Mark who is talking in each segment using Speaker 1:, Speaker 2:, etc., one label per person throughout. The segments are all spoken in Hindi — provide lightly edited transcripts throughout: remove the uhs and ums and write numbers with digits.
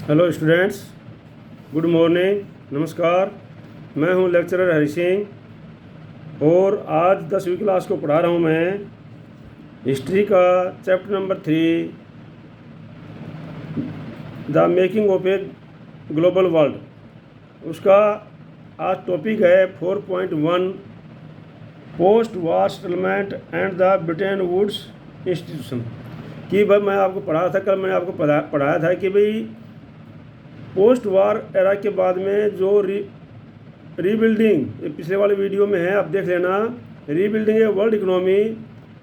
Speaker 1: हेलो स्टूडेंट्स, गुड मॉर्निंग, नमस्कार। मैं हूं लेक्चरर हरि सिंह और आज 10वीं क्लास को पढ़ा रहा हूं मैं हिस्ट्री का chapter number 3, the making of a global world. उसका आज टॉपिक है 4.1 post war settlement and the Bretton Woods institution. कि भाई मैं आपको पढ़ा था, कल मैंने आपको पढ़ाया था कि भाई पोस्ट वार एरा के बाद में जो रीबिल्डिंग, पिछले वाले वीडियो में है, आप देख लेना। रीबिल्डिंग ए वर्ल्ड इकोनॉमी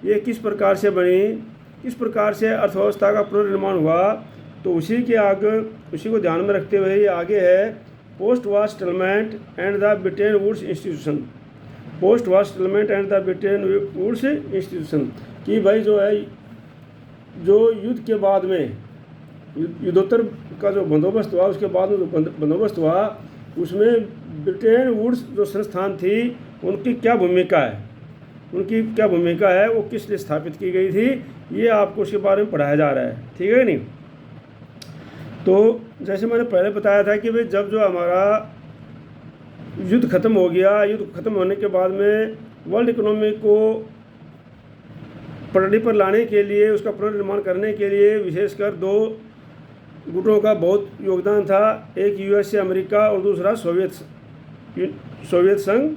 Speaker 1: ये किस प्रकार से बनी, किस प्रकार से अर्थव्यवस्था का पुनर्निर्माण हुआ, तो उसी को ध्यान में रखते हुए ये आगे है post war settlement and the Bretton Woods institution. Post war settlement and the Bretton Woods institution कि भाई जो है, जो युद्ध के बाद में युद्धोत्तर का जो बंदोबस्त हुआ, उसके बाद में जो बंदोबस्त हुआ, उसमें ब्रिटेन वुड्स जो संस्थान थी उनकी क्या भूमिका है, वो किस लिए स्थापित की गई थी, ये आपको उसके बारे में पढ़ाया जा रहा है। ठीक है नहीं? तो जैसे मैंने पहले बताया था कि भाई जब जो हमारा युद्ध खत्म हो गया, युद्ध खत्म होने के बाद में वर्ल्ड इकोनॉमी को पटरी पर लाने के लिए, उसका पुनर्निर्माण करने के लिए विशेषकर दो गुटों का बहुत योगदान था। एक यूएसए अमेरिका और दूसरा सोवियत संघ।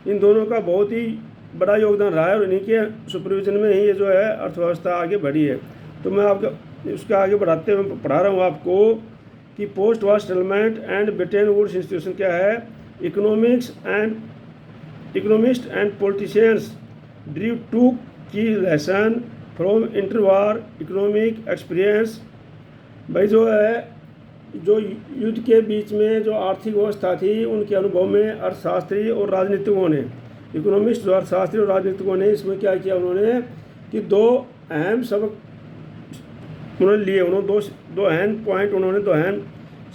Speaker 1: इन दोनों का बहुत ही बड़ा योगदान रहा है और इन्हीं के सुपरविजन में ही ये जो है अर्थव्यवस्था आगे बढ़ी है। तो मैं आपको उसके आगे बढ़ाते हुए पढ़ा रहा हूँ आपको कि post war settlement and Bretton Woods institution क्या है। Economist and politicians drew two key lesson from interwar economic experience. भाई जो है, जो युद्ध के बीच में जो आर्थिक व्यवस्था थी, उनके अनुभव में अर्थशास्त्री और राजनीतिकों ने, इकोनॉमिस्ट जो अर्थशास्त्री और राजनीतिकों ने इसमें क्या किया, उन्होंने कि दो अहम सबक उन्होंने लिए। दो अहम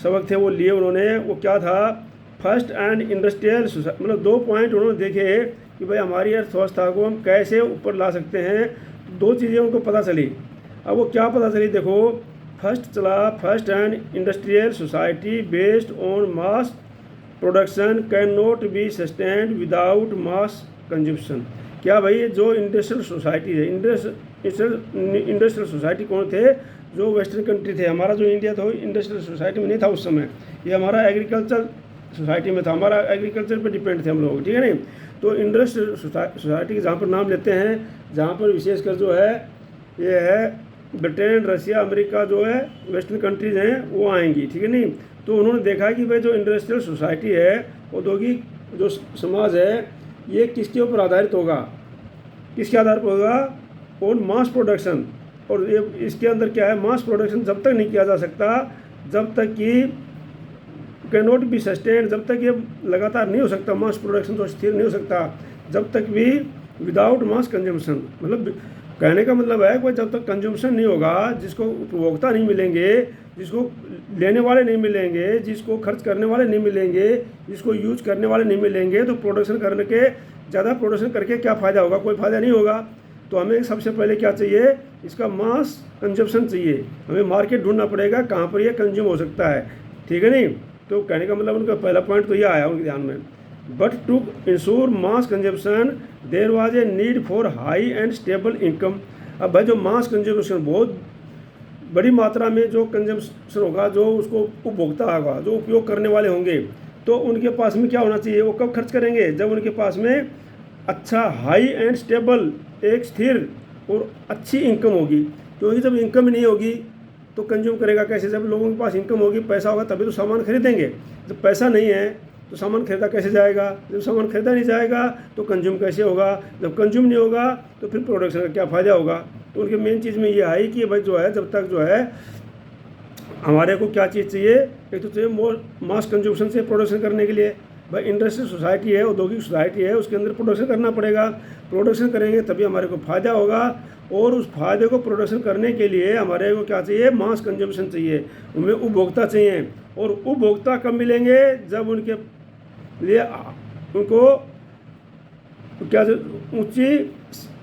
Speaker 1: सबक थे वो लिए उन्होंने। वो क्या था? फर्स्ट एंड इंडस्ट्रियल सोसाइटी, मतलब 2 पॉइंट उन्होंने देखे कि भाई हमारी अर्थव्यवस्था को हम कैसे ऊपर ला सकते हैं। तो 2 चीज़ें उनको पता चली। अब वो क्या पता चली, देखो। First and industrial society based on mass production can not be sustained without mass consumption. क्या भाई, जो इंडस्ट्रियल सोसाइटी है, इंडस्ट्रियल सोसाइटी कौन थे? जो वेस्टर्न कंट्री थे। हमारा जो इंडिया था इंडस्ट्रियल सोसाइटी में नहीं था उस समय, ये हमारा एग्रीकल्चर सोसाइटी में था। हमारा एग्रीकल्चर पे डिपेंड थे हम लोग। ठीक है नहीं? तो इंडस्ट्रियल सोसाइटी के जहाँ पर नाम लेते हैं, जहाँ पर विशेषकर जो है ये है ब्रिटेन, रशिया, अमेरिका जो है वेस्टर्न कंट्रीज हैं, वो आएंगी। ठीक है नहीं? तो उन्होंने देखा कि भाई जो इंडस्ट्रियल सोसाइटी है, औद्योगिक जो समाज है, ये किसके ऊपर आधारित होगा, किसके आधार पर होगा? On mass production. और ये इसके अंदर क्या है, मास प्रोडक्शन जब तक नहीं किया जा सकता, जब तक कि कैन नॉट बी सस्टेन्ड, जब तक ये लगातार नहीं हो सकता, मास प्रोडक्शन तो स्थिर नहीं हो सकता, जब तक भी विदाउट मास कंजम्पशन। मतलब कहने का मतलब है कि जब तक कंजम्पशन नहीं होगा, जिसको उपभोक्ता नहीं मिलेंगे, जिसको लेने वाले नहीं मिलेंगे, जिसको खर्च करने वाले नहीं मिलेंगे, जिसको यूज करने वाले नहीं मिलेंगे, तो प्रोडक्शन करने के ज़्यादा प्रोडक्शन करके क्या फ़ायदा होगा? कोई फ़ायदा नहीं होगा। तो हमें सबसे पहले क्या चाहिए? इसका मास कंजम्पशन चाहिए। हमें मार्केट ढूंढना पड़ेगा कहाँ पर यह कंज्यूम हो सकता है। ठीक है नहीं? तो कहने का मतलब उनका पहला पॉइंट तो यह आया उनके ध्यान में। But to ensure mass consumption there was a need for high and stable income. अब भाई जो मास कंजम्पशन, बहुत बड़ी मात्रा में जो कंजम्पशन होगा, जो उसको उपभोक्ता होगा, जो उपयोग करने वाले होंगे, तो उनके पास में क्या होना चाहिए? वो कब खर्च करेंगे? जब उनके पास में अच्छा हाई एंड स्टेबल, एक स्थिर और अच्छी इनकम होगी। क्योंकि जब इनकम ही नहीं होगी तो कंज्यूम करेगा कैसे? जब लोगों के पास इनकम होगी, पैसा होगा, तभी तो सामान खरीदेंगे। जब पैसा नहीं है तो सामान खरीदा कैसे जाएगा? जब सामान खरीदा नहीं जाएगा तो कंज्यूम कैसे होगा? जब कंज्यूम नहीं होगा तो फिर प्रोडक्शन का क्या फ़ायदा होगा? तो उनकी मेन चीज़ में ये आई कि भाई जो है, जब तक जो है हमारे को क्या चीज़ चाहिए? एक तो चाहिए मास कंज्यूमशन से प्रोडक्शन करने के लिए। भाई इंडस्ट्रियल सोसाइटी है, औद्योगिक सोसाइटी है, उसके अंदर प्रोडक्शन करना पड़ेगा। प्रोडक्शन करेंगे तभी हमारे को फ़ायदा होगा, और उस फायदे को प्रोडक्शन करने के लिए हमारे को क्या चाहिए? मास कंजम्पशन चाहिए, उनमें उपभोक्ता चाहिए। और उपभोक्ता कब मिलेंगे? जब उनके लिए उनको क्या ऊंची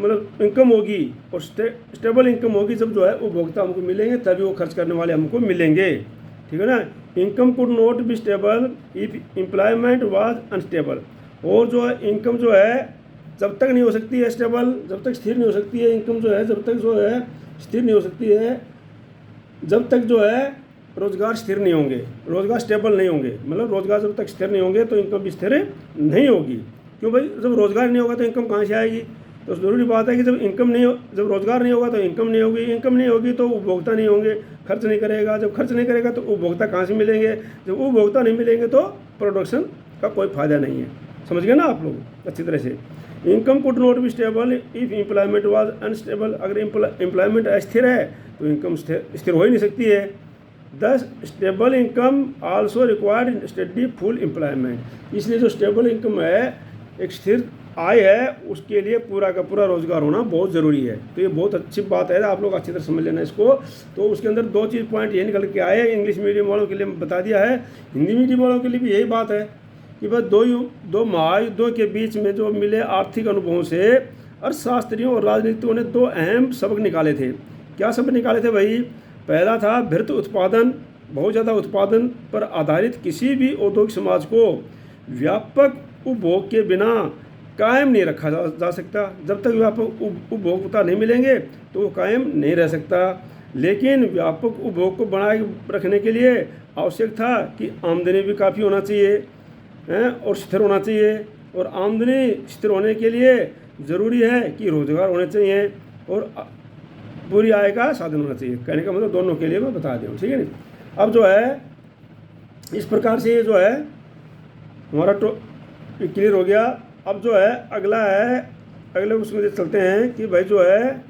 Speaker 1: मतलब इनकम होगी और स्टेबल इनकम होगी। जब जो है उपभोक्ता हमको मिलेंगे, तभी वो खर्च करने वाले हमको मिलेंगे। ठीक है ना। Income could not be stable if employment was unstable. और जो है इनकम जो है जब तक नहीं हो सकती है स्टेबल, जब तक स्थिर नहीं हो सकती है इनकम जो है, जब तक जो है स्थिर नहीं हो सकती है, जब तक जो है रोज़गार स्थिर नहीं होंगे, रोज़गार स्टेबल नहीं होंगे, मतलब रोज़गार जब तक स्थिर नहीं होंगे तो इनकम भी स्थिर नहीं होगी। क्यों भाई, जब रोज़गार नहीं होगा तो इनकम कहाँ से आएगी। तो ज़रूरी बात है कि जब जब रोज़गार नहीं होगा तो इनकम नहीं होगी, इनकम नहीं होगी तो उपभोक्ता नहीं होंगे, खर्च नहीं करेगा, जब खर्च नहीं करेगा तो उपभोक्ता कहाँ से मिलेंगे, जब उपभोक्ता नहीं मिलेंगे तो प्रोडक्शन का कोई फ़ायदा नहीं है। समझ गए ना आप लोग अच्छी तरह से। Income could not be stable if employment was unstable. अगर एम्प्लॉयमेंट अस्थिर है तो इनकम स्थिर हो ही नहीं सकती है। दस stable income also required study full employment. इसलिए जो स्टेबल इनकम है, एक स्थिर आय है, उसके लिए पूरा का पूरा रोज़गार होना बहुत ज़रूरी है। तो ये बहुत अच्छी बात है, आप लोग अच्छी तरह समझ लेना इसको। तो उसके अंदर दो चीज़ पॉइंट ये निकल के आए, इंग्लिश मीडियम वालों के लिए बता दिया है, हिंदी मीडियम वालों के लिए भी यही बात है कि बस दो महायुद्धों के बीच में जो मिले आर्थिक अनुभवों से अर्थशास्त्रियों और राजनीतिकों ने दो अहम सबक निकाले थे। क्या सबक निकाले थे भाई? पहला था भृत उत्पादन, बहुत ज़्यादा उत्पादन पर आधारित किसी भी औद्योगिक समाज को व्यापक उपभोग के बिना कायम नहीं रखा जा सकता। जब तक व्यापक उपभोक्ता नहीं मिलेंगे तो वो कायम नहीं रह सकता। लेकिन व्यापक उपभोग को बनाए रखने के लिए आवश्यक था कि आमदनी भी काफ़ी होना चाहिए और स्थिर होना चाहिए। और आमदनी स्थिर होने के लिए ज़रूरी है कि रोज़गार होने चाहिए और पूरी आय का साधन होना चाहिए। कहने का मतलब दोनों के लिए मैं बता दूँ, ठीक है नहीं। अब जो है इस प्रकार से ये जो है हमारा क्लियर हो गया। अब जो है अगला है, अगले उसमें चलते हैं कि भाई जो है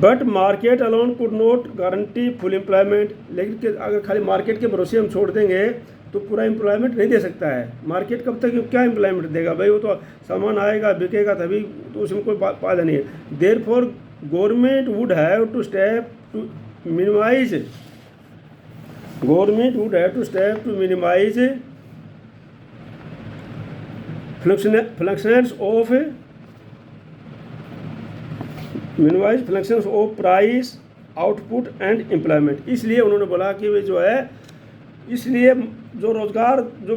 Speaker 1: but market alone could not guarantee full employment. लेकिन अगर खाली मार्केट के भरोसे हम छोड़ देंगे तो पूरा एम्प्लॉयमेंट नहीं दे सकता है। मार्केट कब तक क्या एम्प्लॉयमेंट देगा भाई, वो तो सामान आएगा बिकेगा तभी, तो उसमें कोई फायदा नहीं है। Therefore government would have to step to minimize fluctuations of price output and employment. इसलिए उन्होंने बोला कि वे जो है, इसलिए जो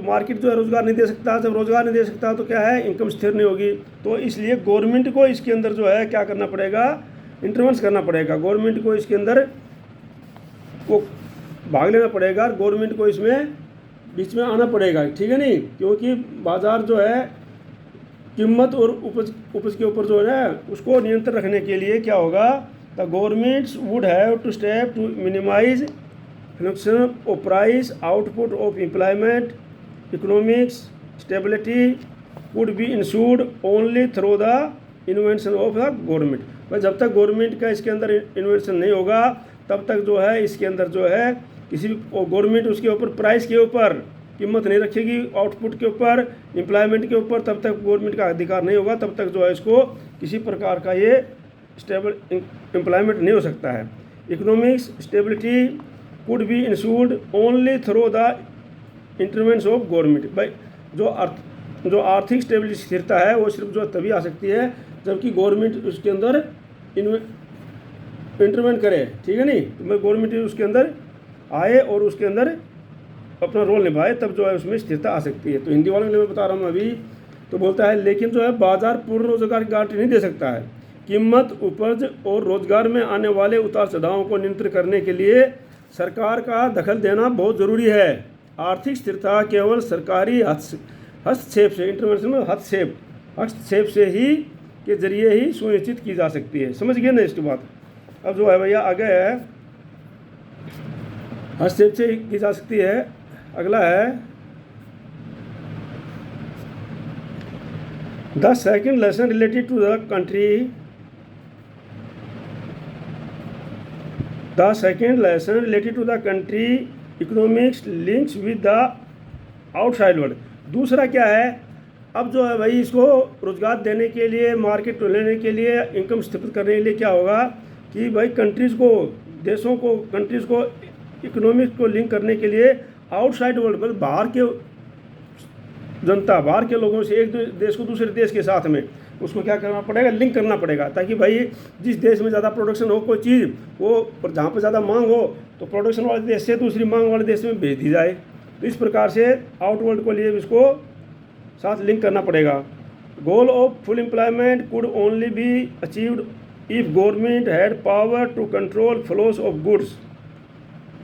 Speaker 1: मार्केट जो है रोज़गार नहीं दे सकता, जब रोज़गार नहीं दे सकता तो क्या है, इनकम स्थिर नहीं होगी। तो इसलिए गवर्नमेंट को इसके अंदर जो है क्या करना पड़ेगा, इंटरवेंस करना पड़ेगा। गवर्नमेंट को इसके अंदर को भाग लेना पड़ेगा, गवर्नमेंट को इसमें बीच में आना पड़ेगा, ठीक है नहीं। क्योंकि बाज़ार जो है कीमत और उपज के ऊपर जो है उसको नियंत्रण रखने के लिए क्या होगा, the governments would have to step to minimize fluctuation of price output of employment. Economics stability would be ensured only through the invention of the government. बस जब तक गवर्नमेंट का इसके अंदर इन्वेंशन नहीं होगा तब तक जो है इसके अंदर जो है किसी गवर्नमेंट उसके ऊपर प्राइस के ऊपर कीमत नहीं रखेगी, आउटपुट के ऊपर, एम्प्लॉयमेंट के ऊपर, तब तक गवर्नमेंट का अधिकार नहीं होगा, तब तक जो है इसको किसी प्रकार का ये स्टेबल एम्प्लॉयमेंट नहीं हो सकता है। Economics stability could be ensured only through the intervention of government. भाई जो आर्थिक स्टेबिलिटी स्थिरता है वो सिर्फ जो तभी आ सकती है जबकि गवर्नमेंट उसके अंदर इंटरवेंट करे, ठीक है नहीं। तो गवर्नमेंट उसके अंदर आए और उसके अंदर अपना रोल निभाए, तब जो है उसमें स्थिरता आ सकती है। तो हिंदी वालों के लिए मैं बता रहा हूँ अभी, तो बोलता है लेकिन जो है बाजार पूर्ण रोजगार की गारंटी नहीं दे सकता है। कीमत, उपज और रोजगार में आने वाले उतार चढ़ावों को नियंत्रित करने के लिए सरकार का दखल देना बहुत ज़रूरी है। आर्थिक स्थिरता केवल सरकारी हस्तक्षेप से, इंटरवेंशन में हस्तक्षेप से ही के जरिए ही सुनिश्चित की जा सकती है। समझ गए ना इसकी बात। अब जो है भैया आगे है, हस्तक्षेप से की जा सकती है। अगला है the second lesson related to the country. The second lesson related to the country economics links with the outside world. दूसरा क्या है, अब जो है भाई इसको रोजगार देने के लिए, मार्केट लेने के लिए, इनकम स्थापित करने के लिए क्या होगा कि भाई कंट्रीज़ को, देशों को, कंट्रीज़ को इकोनॉमिक्स को लिंक करने के लिए आउटसाइड वर्ल्ड, मतलब बाहर के जनता, बाहर के लोगों से एक देश को दूसरे देश के साथ में उसको क्या करना पड़ेगा, लिंक करना पड़ेगा, ताकि भाई जिस देश में ज़्यादा प्रोडक्शन हो कोई चीज़ वो, और जहाँ पर ज़्यादा मांग हो तो प्रोडक्शन वाले देश से दूसरी मांग वाले देश में भेज दी जाए। तो इस प्रकार से आउटवर्ल्ड को लिए इसको साथ लिंक करना पड़ेगा। Goal of full employment could only be achieved if government had power to control flows of goods,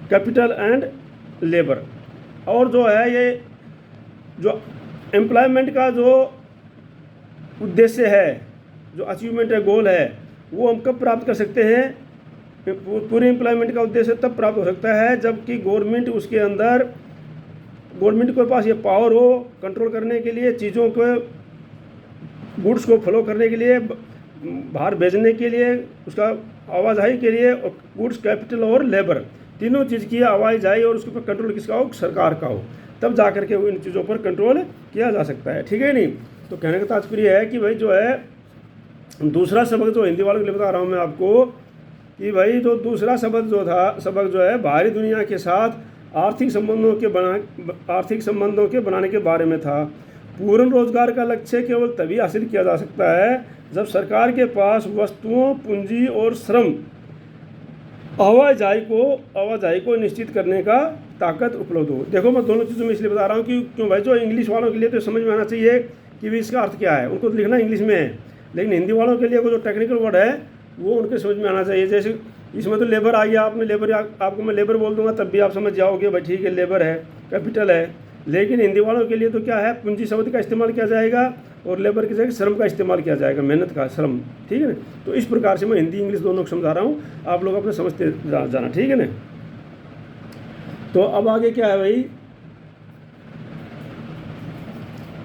Speaker 1: capital and labour. और जो है ये जो एम्प्लॉयमेंट का जो उद्देश्य है, जो अचीवमेंट है, गोल है, वो हम कब प्राप्त कर सकते हैं? पूरे एम्प्लॉयमेंट का उद्देश्य तब प्राप्त हो सकता है जबकि गवर्नमेंट उसके अंदर, गवर्नमेंट के पास ये पावर हो कंट्रोल करने के लिए, चीज़ों को, गुड्स को फ्लो करने के लिए, बाहर भेजने के लिए, उसका आवाजाही के लिए, और गुड्स, कैपिटल और लेबर, तीनों चीज़ की आवाजाही और उसके ऊपर कंट्रोल किसका हो? सरकार का हो। तब जा करके इन चीज़ों पर कंट्रोल किया जा सकता है। ठीक है नहीं? तो कहने का तात्पर्य है कि भाई जो है दूसरा सबक जो हिंदी वालों के लिए बता रहा हूँ मैं आपको, कि भाई जो दूसरा सबक जो है बाहरी दुनिया के साथ आर्थिक संबंधों के बनाने के बारे में था। पूर्ण रोजगार का लक्ष्य केवल तभी हासिल किया जा सकता है जब सरकार के पास वस्तुओं, पूंजी और श्रम, आवाजाही को निश्चित करने का ताकत उपलब्ध हो। देखो मैं दोनों चीज़ों में इसलिए बता रहा हूँ कि क्यों भाई, जो इंग्लिश वालों के लिए तो समझ में आना चाहिए कि भी इसका अर्थ क्या है, उनको तो लिखना इंग्लिश में है, लेकिन हिंदी वालों के लिए वो जो टेक्निकल वर्ड है वो उनके समझ में आना चाहिए। जैसे इसमें तो लेबर आ गया, आपने लेबर, आपको मैं लेबर बोल दूंगा तब भी आप समझ जाओगे भाई ठीक है लेबर है, कैपिटल है। लेकिन हिंदी वालों के लिए तो क्या है, पूंजी शब्द का इस्तेमाल किया जाएगा और लेबर की जगह श्रम का इस्तेमाल किया जाएगा, मेहनत का श्रम। ठीक है ना? तो इस प्रकार से मैं हिंदी इंग्लिश दोनों को समझा रहा हूँ, आप लोग अपने समझते जाना। ठीक है ना? तो अब आगे क्या है भाई,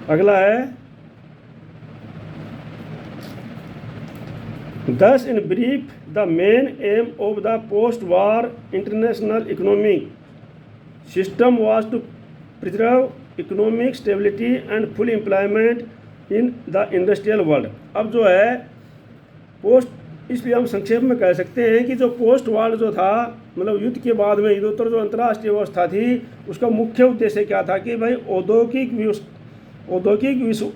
Speaker 1: अगला है Thus, in brief, the main aim of the post-war international economic system was to preserve economic stability and full employment in the industrial world। अब जो है पोस्ट, इसलिए हम संक्षेप में कह सकते हैं कि जो पोस्ट वार जो था, मतलब युद्ध के बाद में युद्धोत्तर जो अंतर्राष्ट्रीय व्यवस्था थी, उसका मुख्य उद्देश्य क्या था कि भाई औद्योगिक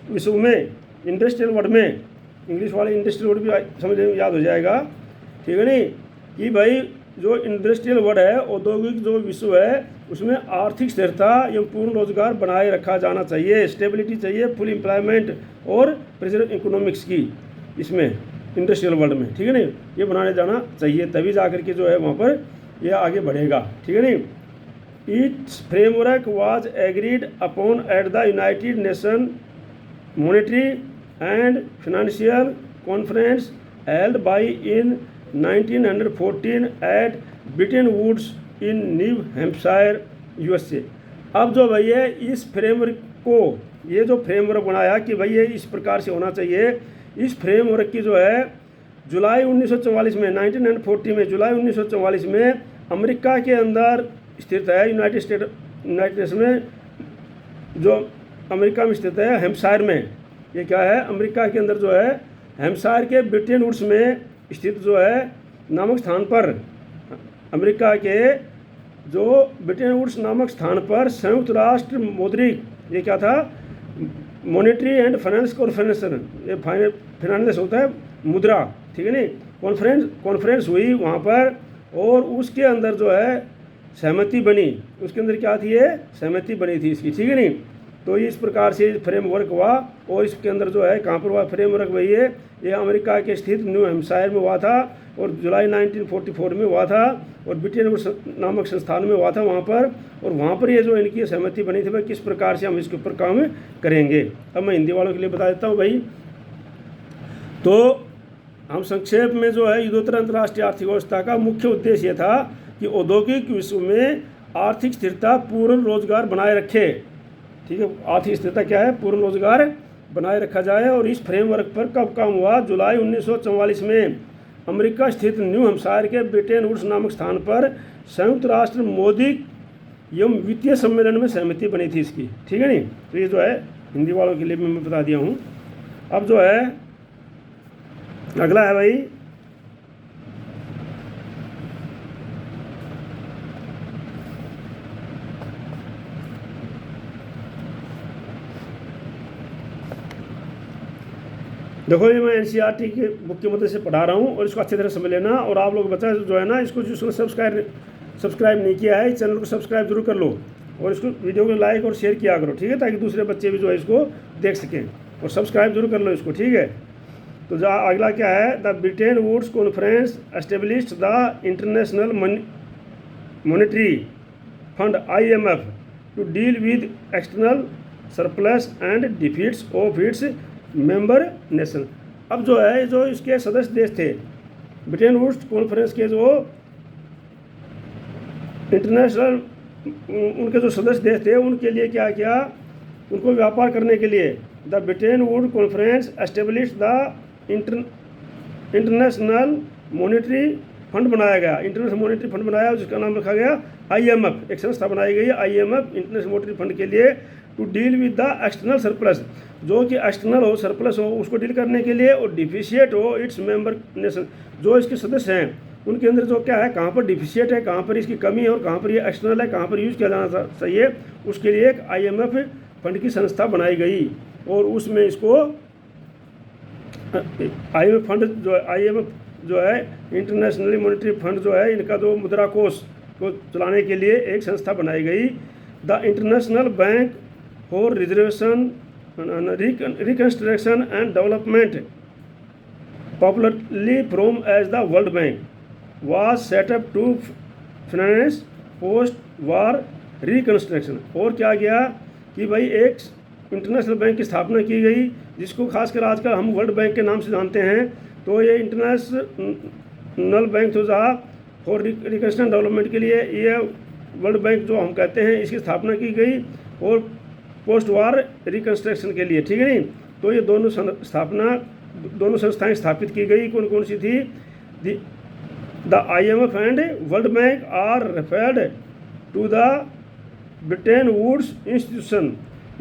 Speaker 1: विश्व में, इंडस्ट्रियल वर्ल्ड में, इंग्लिश वाले इंडस्ट्रियल वर्ड भी समझ याद हो जाएगा। ठीक है नहीं? कि भाई जो इंडस्ट्रियल वर्ड है, औद्योगिक जो विश्व है, उसमें आर्थिक स्थिरता एवं पूर्ण रोजगार बनाए रखा जाना चाहिए, स्टेबिलिटी चाहिए, फुल एम्प्लॉयमेंट और प्रेजर इकोनॉमिक्स की इसमें इंडस्ट्रियल वर्ल्ड में। ठीक है नहीं? ये बनाने जाना चाहिए, तभी जा करके जो है वहाँ पर ये आगे बढ़ेगा। ठीक है नहीं? Its framework was agreed upon at the United Nation monetary and financial conference held by in 1914 at Bretton Woods in New Hampshire USA। अब जो भैया इस फ्रेमवर्क को, ये जो फ्रेमवर्क बनाया कि भैया इस प्रकार से होना चाहिए, इस फ्रेमवर्क की जो है जुलाई 1944 में, 1940 में, जुलाई 1944 में अमेरिका के अंदर स्थित है, यूनाइटेड नेशन में, जो अमेरिका में स्थित है, हैम्पशायर में। ये क्या है, अमेरिका के अंदर जो है हैम्पशायर के ब्रिटेन वुड्स में स्थित जो है नामक स्थान पर, अमेरिका के जो ब्रिटेन वुड्स नामक स्थान पर संयुक्त राष्ट्र मौद्रिक, ये क्या था, मॉनेटरी एंड फाइनेंस कॉन्फ्रेंस, ये फाइनेंस होता है मुद्रा। ठीक है नहीं? कॉन्फ्रेंस हुई वहाँ पर, और उसके अंदर जो है सहमति बनी, उसके अंदर क्या थी, ये सहमति बनी थी इसकी। ठीक है नहीं? तो इस प्रकार से फ्रेमवर्क हुआ, और इसके अंदर जो है कहाँ पर हुआ फ्रेमवर्क, वही है ये अमेरिका के स्थित न्यू हैम्पशायर में हुआ था, और जुलाई 1944 में हुआ था, और ब्रिटेन वुड्स नामक संस्थान में हुआ था वहाँ पर। और वहाँ पर ये जो इनकी सहमति बनी थी भाई किस प्रकार से हम इसके ऊपर काम करेंगे। अब मैं हिंदी वालों के लिए बता देता हूँ भाई। तो हम संक्षेप में जो है युद्धोत्तर अंतर्राष्ट्रीय आर्थिक व्यवस्था का मुख्य उद्देश्य था कि औद्योगिक विश्व में आर्थिक स्थिरता, पूर्ण रोजगार बनाए रखे। ठीक है? आर्थिक स्थिरता क्या है, पूर्ण रोजगार बनाए रखा जाए। और इस फ्रेमवर्क पर कब काम हुआ, जुलाई 1944 में अमेरिका स्थित न्यू हैम्पशायर के ब्रिटेन वुड्स नामक स्थान पर संयुक्त राष्ट्र मौद्रिक एवं वित्तीय सम्मेलन में सहमति बनी थी इसकी। ठीक है नहीं? तो ये जो है हिंदी वालों के लिए मैं बता दिया हूँ। अब जो है अगला है भाई, देखो ये मैं एनसीईआरटी के बुक की मदद से पढ़ा रहा हूँ और इसको अच्छी तरह समझ लेना। और आप लोग बच्चा जो है ना, इसको जिसने सब्सक्राइब नहीं किया है, इस चैनल को सब्सक्राइब जरूर कर लो और इसको वीडियो को लाइक और शेयर किया करो, ठीक है, ताकि दूसरे बच्चे भी जो है इसको देख सकें। और सब्सक्राइब जरूर कर लो इसको, ठीक है। तो जो अगला क्या है, the Bretton Woods conference established the International Monetary Fund IMF to deal with external surplus and deficits of its member nation. अब जो है, जो इसके सदस्य देश थे ब्रिटेन वुड्स कॉन्फ्रेंस के, जो इंटरनेशनल उनके जो सदस्य देश थे, उनके लिए क्या किया, उनको व्यापार करने के लिए the Britain would conference establish the International Monetary fund बनाया गया। इंटरनेशनल मॉनेटरी फंड बनाया, जिसका नाम रखा गया IMF। एक संस्था बनाई गई है IMF इंटरनेशनल मॉनेटरी फंड के लिए, to deal with the external surplus, जो कि एक्सटर्नल हो, सरप्लस हो, उसको डील करने के लिए, और डिफिशिएट हो इट्स मेंबर नेशन, जो इसके सदस्य हैं उनके अंदर जो क्या है, कहाँ पर डिफिशिएट है, कहाँ पर इसकी कमी है और कहाँ पर ये एक्सटर्नल है, कहाँ पर यूज़ किया जाना चाहिए, उसके लिए एक IMF फंड की संस्था बनाई गई। और उसमें इसको IMF फंड जो IMF जो है इंटरनेशनली मॉनेटरी फंड जो है, इनका जो मुद्रा कोष को चलाने के लिए एक संस्था बनाई गई, the international bank for reservation reconstruction and development, popularly from as the world bank, was set up to finance post war reconstruction। और क्या गया कि भाई एक इंटरनेशनल बैंक की स्थापना की गई, जिसको खासकर आजकल हम वर्ल्ड बैंक के नाम से जानते हैं। तो ये इंटरनेशनल बैंक तो जहाँ फॉर रिकंस्ट्रक्शन डेवलपमेंट के लिए, ये वर्ल्ड बैंक जो हम कहते हैं, इसकी स्थापना की गई, और पोस्ट वार रिकंस्ट्रक्शन के लिए, ठीक है नहीं। तो ये दोनों संस्थाएं स्थापित की गई। कौन कौन सी थी? The IMF and World Bank are referred to the Bretton Woods Institution।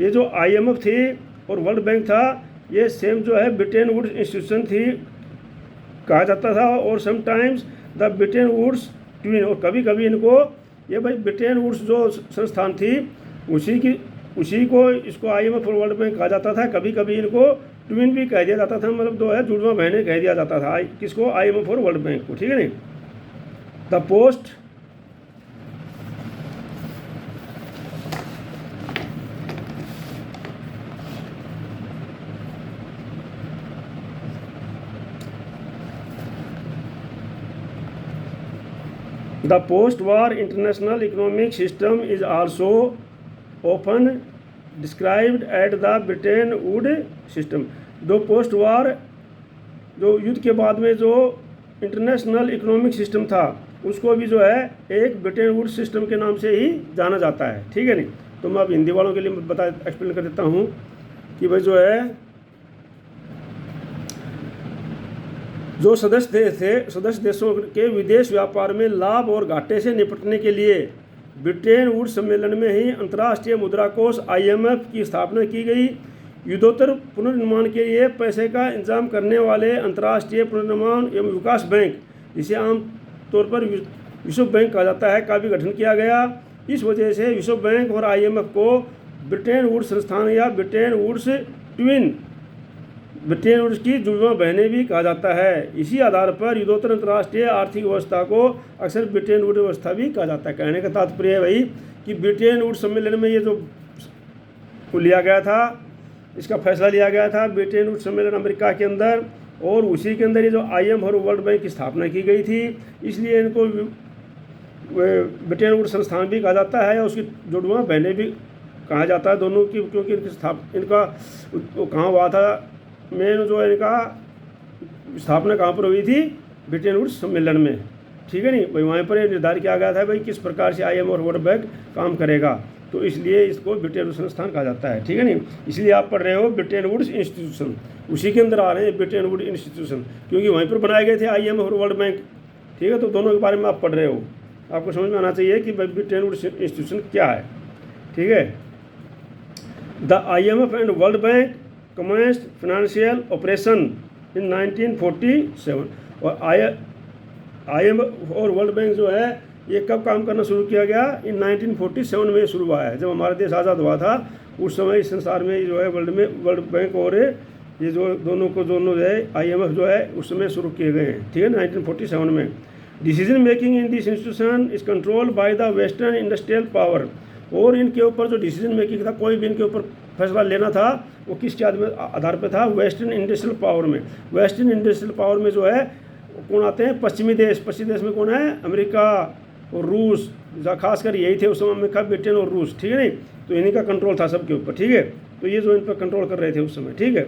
Speaker 1: ये जो IMF थी और वर्ल्ड बैंक था, ये सेम जो है ब्रिटेन वुड्स इंस्टीट्यूशन थी कहा जाता था। और sometimes the Bretton Woods twin, और कभी कभी इनको, ये भाई ब्रिटेन वुड्स जो संस्थान थी उसी को इसको IMF और वर्ल्ड बैंक कहा जाता था। कभी कभी इनको ट्विन भी कह दिया जाता था, मतलब जो है जुड़वा बहनें कह दिया जाता था, किसको, IMF और वर्ल्ड बैंक को, ठीक है नहीं। The post war international economic system is also often described as the Bretton Woods system। जो पोस्ट वार, जो युद्ध के बाद में जो इंटरनेशनल इकोनॉमिक सिस्टम था, उसको भी जो है एक ब्रिटेन वुड्स सिस्टम के नाम से ही जाना जाता है, ठीक है नहीं। तो मैं अब हिंदी वालों के लिए एक्सप्लेन कर देता हूँ कि भाई जो है, जो सदस्य देशों के विदेश व्यापार में लाभ और घाटे से निपटने के लिए ब्रिटेन वुड्स सम्मेलन में ही अंतर्राष्ट्रीय मुद्रा कोष IMF की स्थापना की गई। युद्धोत्तर पुनर्निर्माण के लिए पैसे का इंतजाम करने वाले अंतर्राष्ट्रीय पुनर्निर्माण एवं विकास बैंक, जिसे आम तौर पर विश्व बैंक कहा जाता है, का भी गठन किया गया। इस वजह से विश्व बैंक और IMF को ब्रिटेन वुड्स संस्थान या Bretton Woods twin, Bretton Woods की जुड़वा बहनें भी कहा जाता है। इसी आधार पर युद्धोत्तर अंतर्राष्ट्रीय आर्थिक व्यवस्था को अक्सर ब्रिटेन वुड्स व्यवस्था भी कहा जाता है। कहने का तात्पर्य है भाई कि ब्रिटेन वुड्स सम्मेलन में ये जो लिया गया था, इसका फैसला लिया गया था ब्रिटेन वुड्स सम्मेलन अमेरिका के अंदर, और उसी के अंदर ये जो IMF और वर्ल्ड बैंक की स्थापना की गई थी, इसलिए इनको ब्रिटेन वुड्स संस्थान भी कहा जाता है, और उसकी जुड़वा बहनें भी कहा जाता है दोनों की, क्योंकि इनका कहाँ हुआ था, मेन जो है इनका स्थापना कहाँ पर हुई थी, ब्रिटेन वुड्स सम्मेलन में, ठीक है नहीं। भाई वहाँ पर यह निर्धारित किया गया था भाई किस प्रकार से IMF और वर्ल्ड बैंक काम करेगा, तो इसलिए इसको ब्रिटेन वुड्स संस्थान कहा जाता है, ठीक है नहीं। इसलिए आप पढ़ रहे हो ब्रिटेन वुड्स इंस्टीट्यूशन, उसी के अंदर आ रहे हैं ब्रिटेन वुड्स इंस्टीट्यूशन, क्योंकि वहीं पर बनाए गए थे IMF और वर्ल्ड बैंक, ठीक है। तो दोनों के बारे में आप पढ़ रहे हो, आपको समझ में आना चाहिए कि भाई ब्रिटेन वुड्स इंस्टीट्यूशन क्या है, ठीक है। The IMF and world bank commenced financial operation in 1947। और IMF और वर्ल्ड बैंक जो है ये कब काम करना शुरू किया गया, इन 1947 में शुरू हुआ है। जब हमारा देश आज़ाद हुआ था, उस समय इस संसार में जो है वर्ल्ड बैंक और ये जो दोनों जो है IMF जो है उस समय शुरू किए गए हैं, ठीक है, 1947 में। Decision making in this institution is control by the western industrial power, और इनके ऊपर जो डिसीजन मेकिंग था, कोई भी इनके ऊपर फैसला लेना था वो किसके आधार पर था, वेस्टर्न इंडस्ट्रियल पावर में। वेस्टर्न इंडस्ट्रियल पावर में जो है कौन आते हैं, पश्चिमी देश में कौन है, अमेरिका और रूस, खासकर यही थे उस समय, अमेरिका, ब्रिटेन और रूस, ठीक है नहीं, तो इन्हीं का कंट्रोल था सबके ऊपर, ठीक है। तो ये जो इन पर कंट्रोल कर रहे थे उस समय, ठीक है।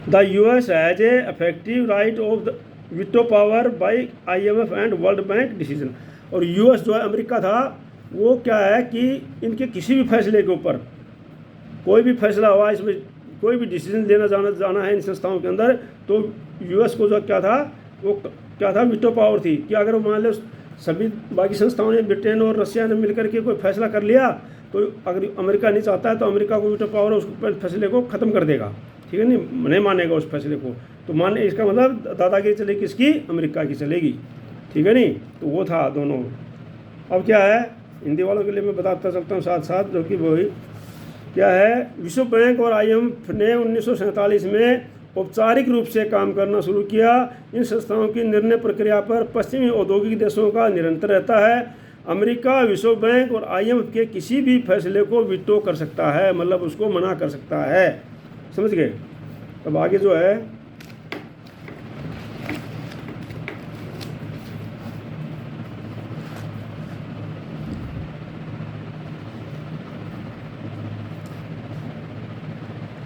Speaker 1: The US has a effective right of the veto power bye IMF and world bank decision. और US जो है अमेरिका था, वो क्या है कि इनके किसी भी फैसले के ऊपर, कोई भी फैसला हुआ, इसमें कोई भी डिसीजन लेना जाना है इन संस्थाओं के अंदर, तो US को जो क्या था, वो क्या था, वीटो पावर थी कि अगर मान लो सभी बाकी संस्थाओं ने, ब्रिटेन और रशिया ने मिलकर के कोई फैसला कर लिया, तो अगर अमेरिका नहीं चाहता है तो अमेरिका को वीटो पावर उस फैसले को ख़त्म कर देगा, ठीक है, नहीं मानेगा उस फैसले को। तो माने इसका मतलब दादागिरी चलेगी किसकी, अमेरिका की चलेगी, ठीक है नहीं। तो वो था दोनों। अब क्या है, हिंदी वालों के लिए मैं बताता चलता हूँ साथ साथ, जो कि वही क्या है, विश्व बैंक और IMF ने 1947 में औपचारिक रूप से काम करना शुरू किया। इन संस्थाओं की निर्णय प्रक्रिया पर पश्चिमी औद्योगिक देशों का निरंतर रहता है। अमेरिका विश्व बैंक और IMF के किसी भी फैसले को वीटो कर सकता है, मतलब उसको मना कर सकता है, समझ गए। अब आगे जो है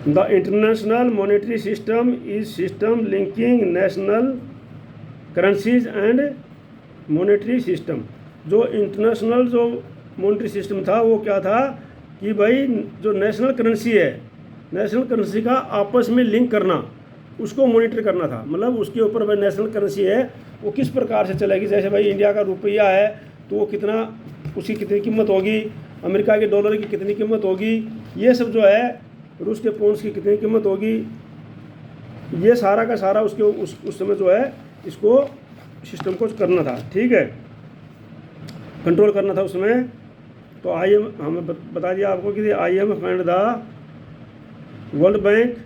Speaker 1: the International monetary system is system linking national currencies and monetary system. जो इंटरनेशनल जो मॉनेटरी सिस्टम था वो क्या था कि भाई जो नेशनल करेंसी है, नेशनल करेंसी का आपस में लिंक करना, उसको मॉनिटर करना था। मतलब उसके ऊपर भाई नेशनल करेंसी है वो किस प्रकार से चलेगी, जैसे भाई इंडिया का रुपया है तो वो कितना, उसकी कितनी कीमत होगी, अमेरिका के डॉलर की कितनी कीमत होगी, ये सब जो है, रूस के पौंड्स की कितनी कीमत होगी, ये सारा का सारा उसके उस समय जो है इसको सिस्टम को करना था, ठीक है, कंट्रोल करना था उसमें। तो हमें बता दिया आपको कि IMF and the world bank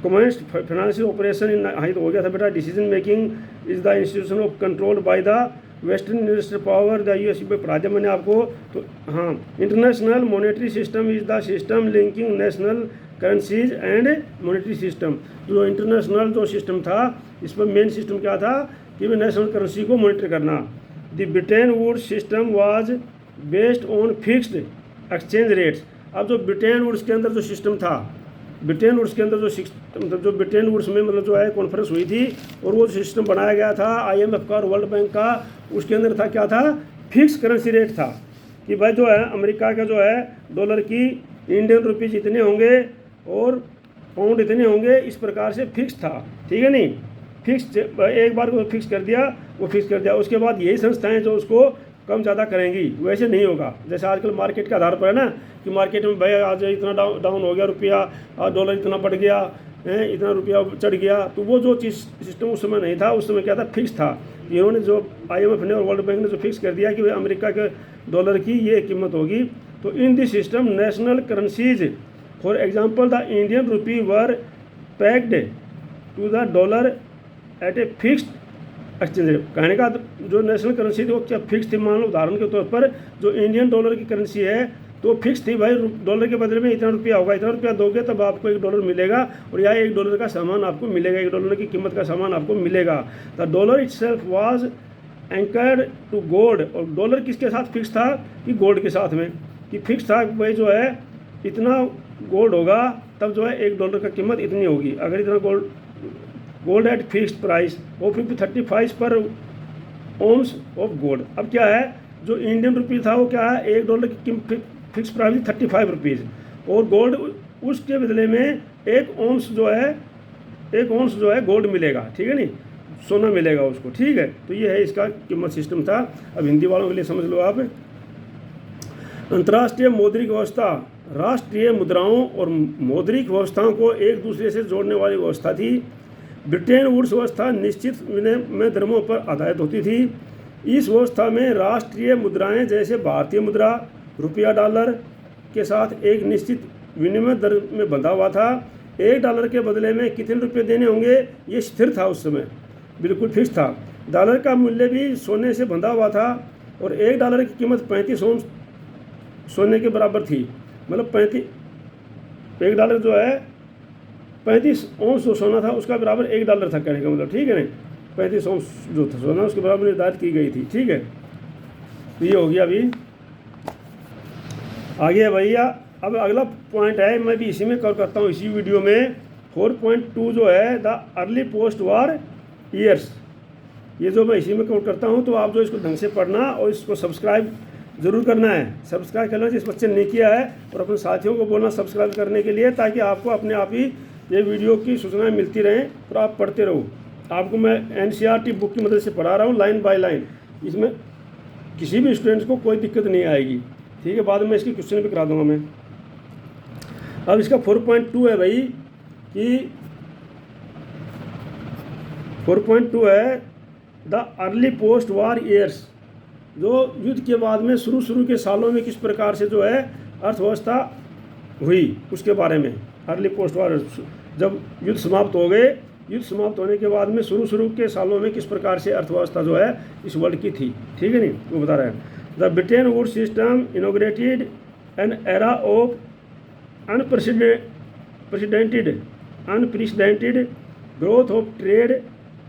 Speaker 1: commenced financial operation in, हाँ तो हो गया था बेटा। Decision making is the institution of control by the western industrial power the US पे पढ़ा दिया मैंने आपको। तो हाँ, international monetary system is the system linking national currencies and monetary system. जो इंटरनेशनल जो सिस्टम था, इस पर मेन सिस्टम क्या था कि वे नेशनल करेंसी को मॉनिटर करना। The Bretton Woods system was based on fixed exchange rates. अब जो ब्रिटेन वुड्स के अंदर जो सिस्टम था, ब्रिटेन वुड्स के अंदर जो सिस्टम, जो ब्रिटेन वुड्स में मतलब जो है कॉन्फ्रेंस हुई थी और वो सिस्टम बनाया गया था IMF का और वर्ल्ड बैंक का, उसके अंदर था क्या था, फिक्स करेंसी रेट था कि भाई जो है अमेरिका का जो है डॉलर की इंडियन रुपीज़ इतने होंगे और पाउंड इतने होंगे, इस प्रकार से फिक्स था, ठीक है नहीं। फिक्स एक बार को फिक्स कर दिया, वो फिक्स कर दिया, उसके बाद यही संस्थाएं जो उसको कम ज़्यादा करेंगी, वैसे नहीं होगा। जैसे आजकल मार्केट के आधार पर है ना कि मार्केट में भाई आज इतना डाउन हो गया रुपया, आज डॉलर इतना बढ़ गया, इतना रुपया चढ़ गया, तो वो जो चीज़ सिस्टम उस समय नहीं था। उस समय क्या था, फिक्स था। इन्होंने जो IMF ने और वर्ल्ड बैंक ने जो फिक्स कर दिया कि भाई अमेरिका के डॉलर की ये कीमत होगी। तो in this system national currencies, for example the Indian rupee were pegged to the dollar at a fixed exchange rate. कहने का जो नेशनल करेंसी थी वो क्या फिक्स थी। मान लो उदाहरण के तौर पर जो इंडियन डॉलर की करेंसी है तो फिक्स थी, भाई डॉलर के बदले में इतना रुपया होगा, इतना रुपया दोगे तब आपको $1 मिलेगा और या $1 का सामान आपको मिलेगा, $1 की कीमत का सामान आपको मिलेगा। The dollar itself was anchored to gold. और डॉलर किसके साथ फिक्स था कि गोल्ड के साथ में, कि फिक्स था भाई जो है इतना गोल्ड होगा तब जो है $1 का कीमत इतनी होगी। अगर इतना gold eight fixed price of 35 पर ओम्स ऑफ गोल्ड। अब क्या है, जो इंडियन रुपी था वो क्या है, $1 की फिक्स प्राइस 35 रुपीज़ और गोल्ड उसके बदले में एक ओंस जो है गोल्ड मिलेगा, ठीक है नहीं, सोना मिलेगा उसको, ठीक है। तो ये है इसका कीमत सिस्टम था। अब हिंदी वालों के लिए समझ लो आप। अंतर्राष्ट्रीय मौद्रिक व्यवस्था राष्ट्रीय मुद्राओं और मौद्रिक व्यवस्थाओं को एक दूसरे से जोड़ने वाली व्यवस्था थी। ब्रिटेन वुड्स व्यवस्था निश्चित विनिमय दरों पर आधारित होती थी। इस व्यवस्था में राष्ट्रीय मुद्राएं जैसे भारतीय मुद्रा रुपया डॉलर के साथ एक निश्चित विनिमय दर में बंधा हुआ था। $1 के बदले में कितने रुपये देने होंगे ये स्थिर था, उस समय बिल्कुल फिक्स था। डॉलर का मूल्य भी सोने से बंधा हुआ था और $1 की कीमत 35 ओंस सोने के बराबर थी। मतलब $1 जो है 35 ओंस जो सोना था उसका बराबर $1 था, कहने का मतलब, ठीक है ना। 35 ओंस जो था सोना उसके बराबर निर्धारित की गई थी, ठीक है। तो ये हो गया। अभी आगे है भैया, अब अगला पॉइंट है, मैं भी इसी में कवर करता हूँ इसी वीडियो में। 4.2 जो है the early post war years, ये जो मैं इसी में कवर करता हूँ। तो आप जो इसको ढंग से पढ़ना और इसको सब्सक्राइब ज़रूर करना है। सब्सक्राइब करना जिस बच्चे ने नहीं किया है, और अपने साथियों को बोलना सब्सक्राइब करने के लिए, ताकि आपको अपने आप ही ये वीडियो की सूचनाएं मिलती रहें और आप पढ़ते रहो। आपको मैं NCERT बुक की मदद से पढ़ा रहा हूँ लाइन बाय लाइन, इसमें किसी भी स्टूडेंट्स को कोई दिक्कत नहीं आएगी, ठीक है। बाद में इसकी क्वेश्चन भी करा दूंगा मैं। अब इसका 4.2 है भाई कि 4.2 है the early post war years, जो युद्ध के बाद में शुरू के सालों में किस प्रकार से जो है अर्थव्यवस्था हुई उसके बारे में। अर्ली पोस्ट वार, जब युद्ध समाप्त हो गए, युद्ध समाप्त होने के बाद में शुरू के सालों में किस प्रकार से अर्थव्यवस्था जो है इस वर्ल्ड की थी, ठीक है नहीं, वो बता रहे हैं। The Britain would system inaugurated an era of unprecedented growth of trade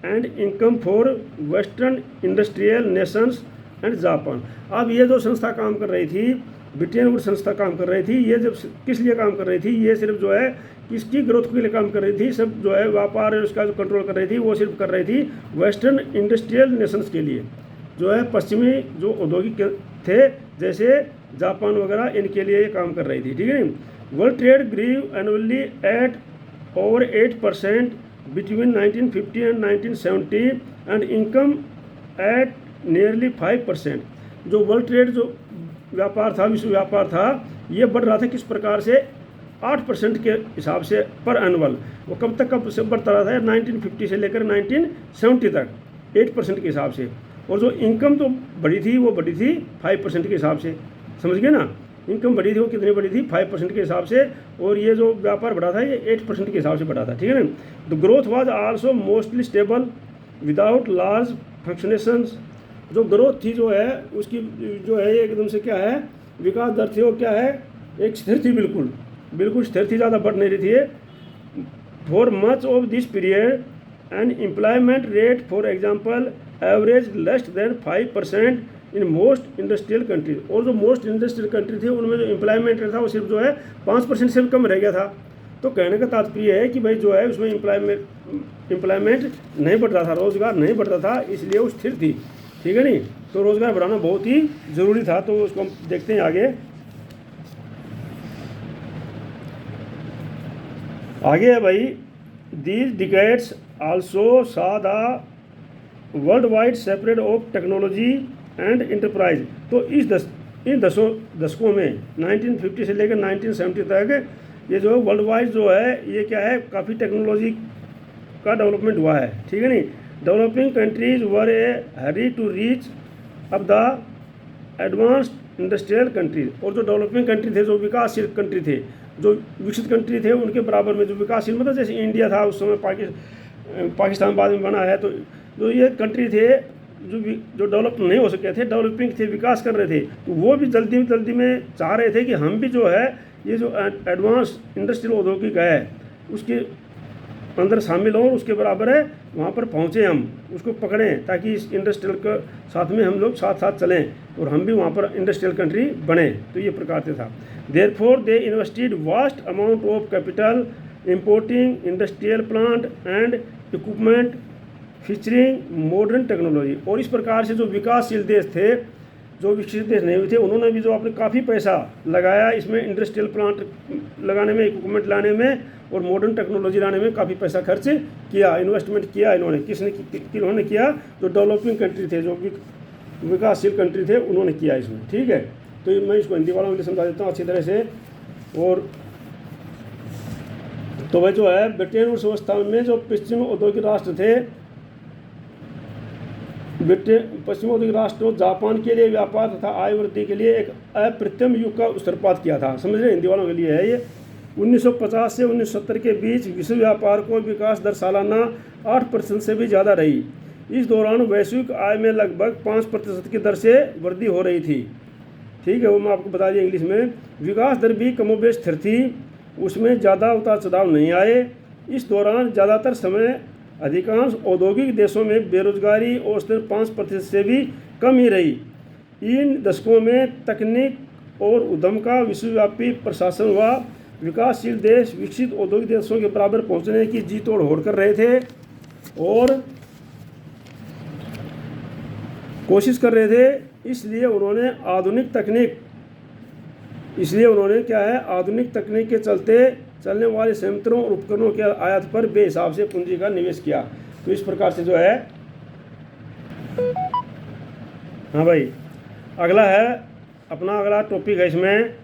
Speaker 1: and income for western industrial Nations and Japan. अब ये जो संस्था काम कर रही थी, ब्रिटेन वुड संस्था काम कर रही थी, ये जब किस लिए काम कर रही थी, ये सिर्फ जो है किसकी ग्रोथ के लिए काम कर रही थी, सब जो है व्यापार है उसका जो कंट्रोल कर रही थी, वो सिर्फ कर रही थी वेस्टर्न इंडस्ट्रियल नेशंस के लिए, जो है पश्चिमी जो औद्योगिक थे जैसे जापान वगैरह, इनके लिए ये काम कर रही थी, ठीक है। World trade grew annually at over 8% between 1950 and 1970 and income at nearly 5%। जो वर्ल्ड ट्रेड जो व्यापार था, विश्व व्यापार था, ये बढ़ रहा था किस प्रकार से, 8% के हिसाब से पर एनुअल। वो कब से बढ़ता रहा था, 1950 से लेकर 1970 तक 8% के हिसाब से। और जो इनकम तो बढ़ी थी वो बढ़ी थी 5% के हिसाब से, समझ गए ना। इनकम बढ़ी थी वो कितनी बढ़ी थी, 5% के हिसाब से, और ये जो व्यापार बढ़ा था ये 8% के हिसाब से बढ़ा था, ठीक है ना। The growth was also mostly stable without large fluctuations. जो ग्रोथ थी जो है उसकी जो है एकदम से क्या है, विकास दर थी वो क्या है, एक स्थिर थी, बिल्कुल स्थिर थी, ज़्यादा बढ़ नहीं रही थी। For much of this period and employment rate for example average less than 5% in most industrial countries. और जो मोस्ट इंडस्ट्रियल कंट्री थे उनमें जो एम्प्लॉयमेंट रेट था वो सिर्फ जो है 5% से भी कम रह गया था। तो कहने का तात्पर्य है कि भाई जो है उसमें एम्प्लॉयमेंट नहीं बढ़ रहा था, रोज़गार नहीं बढ़ रहा था, इसलिए वो स्थिर थी, ठीक है नहीं। तो रोज़गार बढ़ाना बहुत ही ज़रूरी था। तो उसको हम देखते हैं आगे है भाई, दीज डिकेड्स आल्सो सा the world wide separate of technology and enterprise. तो इन दशकों में 1950 से लेकर 1970 तक ये जो वर्ल्ड वाइड जो है ये क्या है, काफ़ी टेक्नोलॉजी का डेवलपमेंट हुआ है, ठीक है नहीं। Developing countries were a hurry to reach अब द एडवांस्ड इंडस्ट्रियल कंट्रीज। और जो डेवलपिंग कंट्री थे, जो विकासशील कंट्री थे, जो विकसित कंट्री थे, उनके बराबर में जो विकासशील, मतलब जैसे इंडिया था उस समय, पाकिस्तान बाद में बना है, तो जो ये कंट्री थे जो डेवलप नहीं हो सके थे, डेवलपिंग थे, विकास कर रहे थे, तो वो भी जल्दी में चाह रहे थे कि हम भी जो है ये जो एडवांस इंडस्ट्रियल औद्योगिक है उसके अंदर शामिल हों, उसके बराबर है वहाँ पर पहुँचे, हम उसको पकड़ें, ताकि इस इंडस्ट्रियल के साथ में हम लोग साथ चलें और हम भी वहाँ पर इंडस्ट्रियल कंट्री बने। तो ये प्रकार से था। Therefore they invested vast amount of capital importing industrial plant and equipment featuring modern technology. और इस प्रकार से जो विकासशील देश थे, जो विकसित देश नहीं हुए थे, उन्होंने भी जो आपने काफ़ी पैसा लगाया इसमें, इंडस्ट्रियल प्लांट लगाने में, इक्विपमेंट लाने में और मॉडर्न टेक्नोलॉजी लाने में काफ़ी पैसा खर्च किया, इन्वेस्टमेंट किया इन्होंने। किन्होंने किया, जो डेवलपिंग कंट्री थे, जो विकासशील कंट्री थे, उन्होंने किया इसमें, ठीक है। तो मैं इसको हिंदी वालों के लिए समझा देता हूँ अच्छी तरह से। और तो भाई जो है ब्रिटेन उस अवस्था में जो पश्चिमी औद्योगिक राष्ट्र थे, ब्रिटेन पश्चिमोद्योग राष्ट्रों जापान के लिए व्यापार तथा आय वृद्धि के लिए एक अप्रतिम युग का सूत्रपात किया था। समझ रहे, हिंदी वालों के लिए है ये। 1950 से 1970 के बीच विश्व व्यापार को विकास दर सालाना 8% से भी ज़्यादा रही। इस दौरान वैश्विक आय में लगभग 5% की दर से वृद्धि हो रही थी। ठीक है, वो मैं आपको बता दिया इंग्लिश में। विकास दर भी कमोबेश स्थिर थी, उसमें ज़्यादा उतार चढ़ाव नहीं आए। इस दौरान ज़्यादातर समय अधिकांश औद्योगिक देशों में बेरोजगारी औसतन 5% से भी कम ही रही। इन दशकों में तकनीक और उद्यम का विश्वव्यापी प्रशासन व विकासशील देश विकसित औद्योगिक देशों के बराबर पहुंचने की जी तोड़ होड़ कर रहे थे और कोशिश कर रहे थे। इसलिए उन्होंने आधुनिक तकनीक के चलते चलने वाले संयंत्रों और उपकरणों के आयात पर बेहिसाब से पूंजी का निवेश किया। तो इस प्रकार से जो है, हाँ भाई, अगला है अपना अगला टॉपिक है इसमें,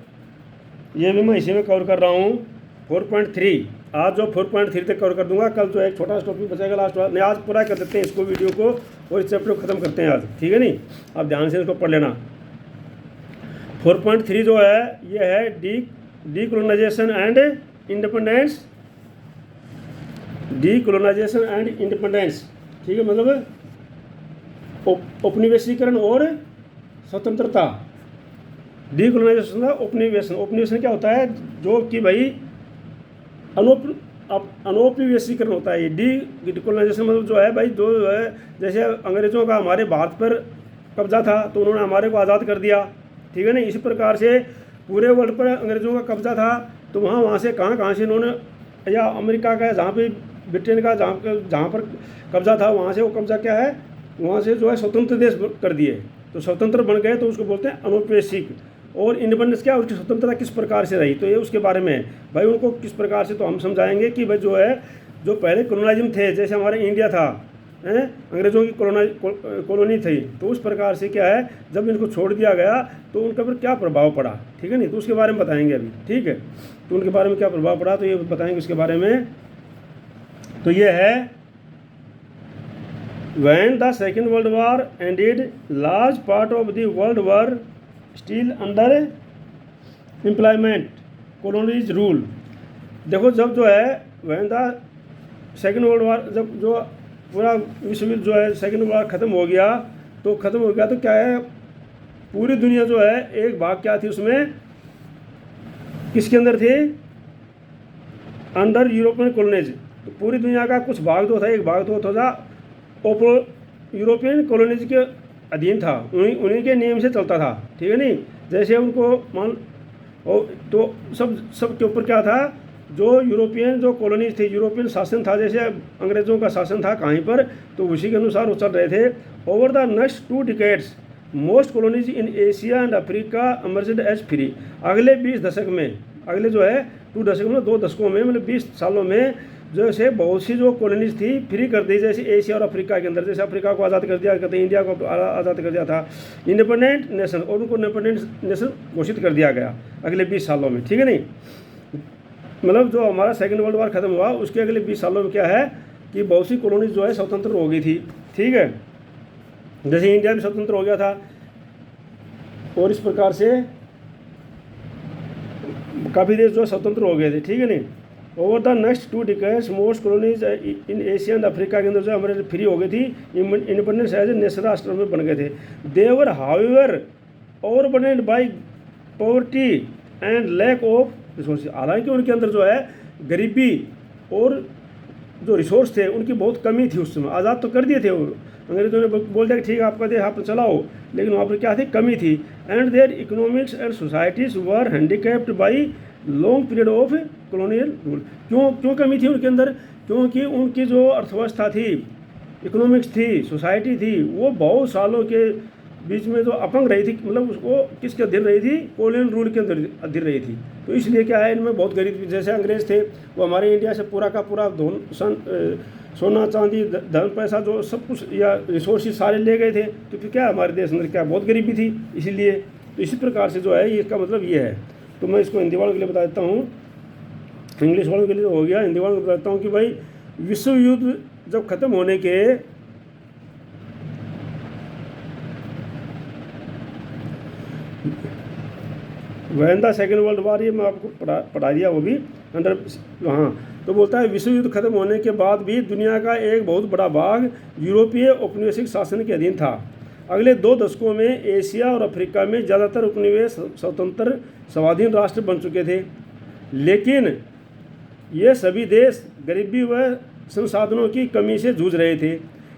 Speaker 1: ये भी मैं इसी में कवर कर रहा हूँ 4.3। आज जो 4.3 तक कवर कर दूंगा, कल जो एक छोटा सा टॉपिक बचेगा लास्ट वाला, नहीं आज पूरा कर देते हैं इसको वीडियो को और इस चैप्टर को खत्म करते हैं आज। ठीक है नहीं, आप ध्यान से इसको पढ़ लेना। 4.3 जो है ये है decolonisation and independence. Decolonisation and independence, ठीक है, मतलब उपनिवेशीकरण और स्वतंत्रता। डीकोलोनाइजेशन था उपनिवेशन। उपनिवेशन क्या होता है, जो कि भाई अनौपनिवेशीकरण होता है। ये डीकोलोनाइजेशन मतलब जो है भाई, जो है जैसे अंग्रेजों का हमारे भारत पर कब्जा था तो उन्होंने हमारे को आज़ाद कर दिया। ठीक है ना, इसी प्रकार से पूरे वर्ल्ड पर अंग्रेजों का कब्जा था तो वहाँ से कहाँ से इन्होंने, या अमेरिका का जहाँ पे ब्रिटेन का जहाँ पर कब्जा था वहाँ से वो कब्जा क्या है, वहाँ से जो है स्वतंत्र देश कर दिए। तो स्वतंत्र बन गए तो उसको बोलते हैं अनौपनिवेशिक। और इंडिपेंडेंस क्या, उसकी स्वतंत्रता किस प्रकार से रही, तो ये उसके बारे में भाई उनको किस प्रकार से, तो हम समझाएंगे कि भाई जो है, जो पहले कॉलोनाइज्म थे, जैसे हमारे इंडिया था, अंग्रेज़ों की कॉलोनी थी, तो उस प्रकार से क्या है, जब इनको छोड़ दिया गया तो उनके ऊपर क्या प्रभाव पड़ा। ठीक है नहीं, तो उसके बारे में बताएंगे अभी। ठीक है, तो उनके बारे में क्या प्रभाव पड़ा तो ये बताएंगे उसके बारे में। तो ये है, when the Second World War ended, large part of the world were still under employment colonies rule। देखो जब जो है when the Second World War, जब जो पूरा विश्व युद्ध जो है सेकेंड वर्ल्ड वार ख़त्म हो गया तो क्या है, पूरी दुनिया जो है, एक भाग क्या थी उसमें, किसके अंदर थी, अंडर यूरोपियन कॉलोनीज। तो पूरी दुनिया का कुछ भाग तो था, एक भाग तो था यूरोपियन कॉलोनीज के अधीन था, उन्हीं के नियम से चलता था। ठीक है नहीं, जैसे उनको मान तो सब के ऊपर क्या था, जो यूरोपियन जो कॉलोनीज थी, यूरोपियन शासन था, जैसे अंग्रेज़ों का शासन था कहीं पर, तो उसी के अनुसार वो चल रहे थे। Over the next 2 decades most colonies in Asia and Africa emerged as free. अगले 20 दशक में, अगले जो है 2 दशक में, 2 दशकों में, मतलब 20 सालों में जैसे बहुत सी जो कॉलोनीज थी फ्री कर दी, जैसे एशिया और अफ्रीका के अंदर। जैसे अफ्रीका को आज़ाद कर दिया, कहते हैं इंडिया को आज़ाद कर दिया था, इंडिपेंडेंट नेशन, और उनको इंडिपेंडेंट नेशन घोषित कर दिया गया अगले 20 सालों में। ठीक है नहीं, मतलब जो हमारा सेकेंड वर्ल्ड वार ख़त्म हुआ उसके अगले 20 सालों में क्या है कि बहुत सी कॉलोनीज जो है स्वतंत्र हो गई थी। ठीक है, जैसे इंडिया भी स्वतंत्र हो गया था, और इस प्रकार से काफ़ी देश जो स्वतंत्र हो गए थे। ठीक है नहीं, over the next 2 decades most colonies in Asia and Africa के अंदर जो हमारे फ्री हो गई थी, इंडिपेंडेंस एज ए नेशन, राष्ट्र में बन गए थे। They were however overburdened by poverty and lack of resource. हालांकि उनके अंदर जो है गरीबी और जो रिसोर्स थे उनकी बहुत कमी थी। उस समय आज़ाद तो कर दिए थे, वो अंग्रेजों ने बोल दिया कि ठीक है आपका देश आप चलाओ, लेकिन वहाँ पर क्या थी, कमी थी। And their economics and societies were handicapped by long period of colonial rule. क्यों कमी थी उनके अंदर, क्योंकि उनकी जो अर्थव्यवस्था थी, इकोनॉमिक्स थी, सोसाइटी थी, वो बहुत सालों के बीच में जो अपंग रही थी, मतलब उसको किसके अधीन रही थी, कॉलोनियल रूल के अंदर अधीन रही थी। तो इसलिए क्या है, इनमें बहुत गरीब, जैसे अंग्रेज थे वो हमारे इंडिया से पूरा का पूरा सोना चांदी धन पैसा जो सब कुछ या रिसोर्सेज सारे ले गए थे, तो फिर क्या हमारे देश अंदर क्या बहुत गरीबी थी। इसीलिए तो इसी प्रकार से जो है इसका मतलब ये है। तो मैं इसको हिंदी वालों के लिए बता देता हूँ, इंग्लिश वालों के लिए हो गया, हिंदी वालों को बता देता हूँ कि भाई विश्व युद्ध जब ख़त्म होने के when the second world war, ये मैं आपको पढ़ा दिया वो भी अंडर। हाँ, तो बोलता है विश्व युद्ध खत्म होने के बाद भी दुनिया का एक बहुत बड़ा भाग यूरोपीय औपनिवेशिक शासन के अधीन था। अगले 2 दशकों में एशिया और अफ्रीका में ज़्यादातर उपनिवेश स्वतंत्र स्वाधीन राष्ट्र बन चुके थे, लेकिन ये सभी देश गरीबी व संसाधनों की कमी से जूझ रहे थे।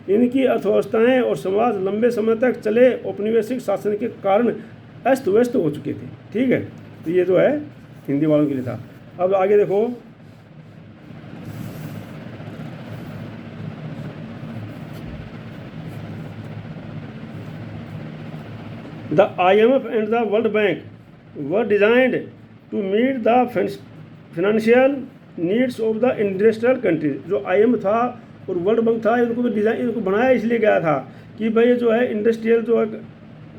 Speaker 1: इनकी अर्थव्यवस्थाएं और समाज लंबे समय तक चले औपनिवेशिक शासन के कारण अस्त व्यस्त हो चुके थे। ठीक है, तो ये जो है हिंदी वालों के लिए था। अब आगे देखो, the IMF and the world bank were designed to meet the financial needs of the industrial countries. जो IMF था और वर्ल्ड बैंक था, इनको तो डिज़ाइन, इनको बनाया इसलिए गया था कि भाई जो है इंडस्ट्रियल जो है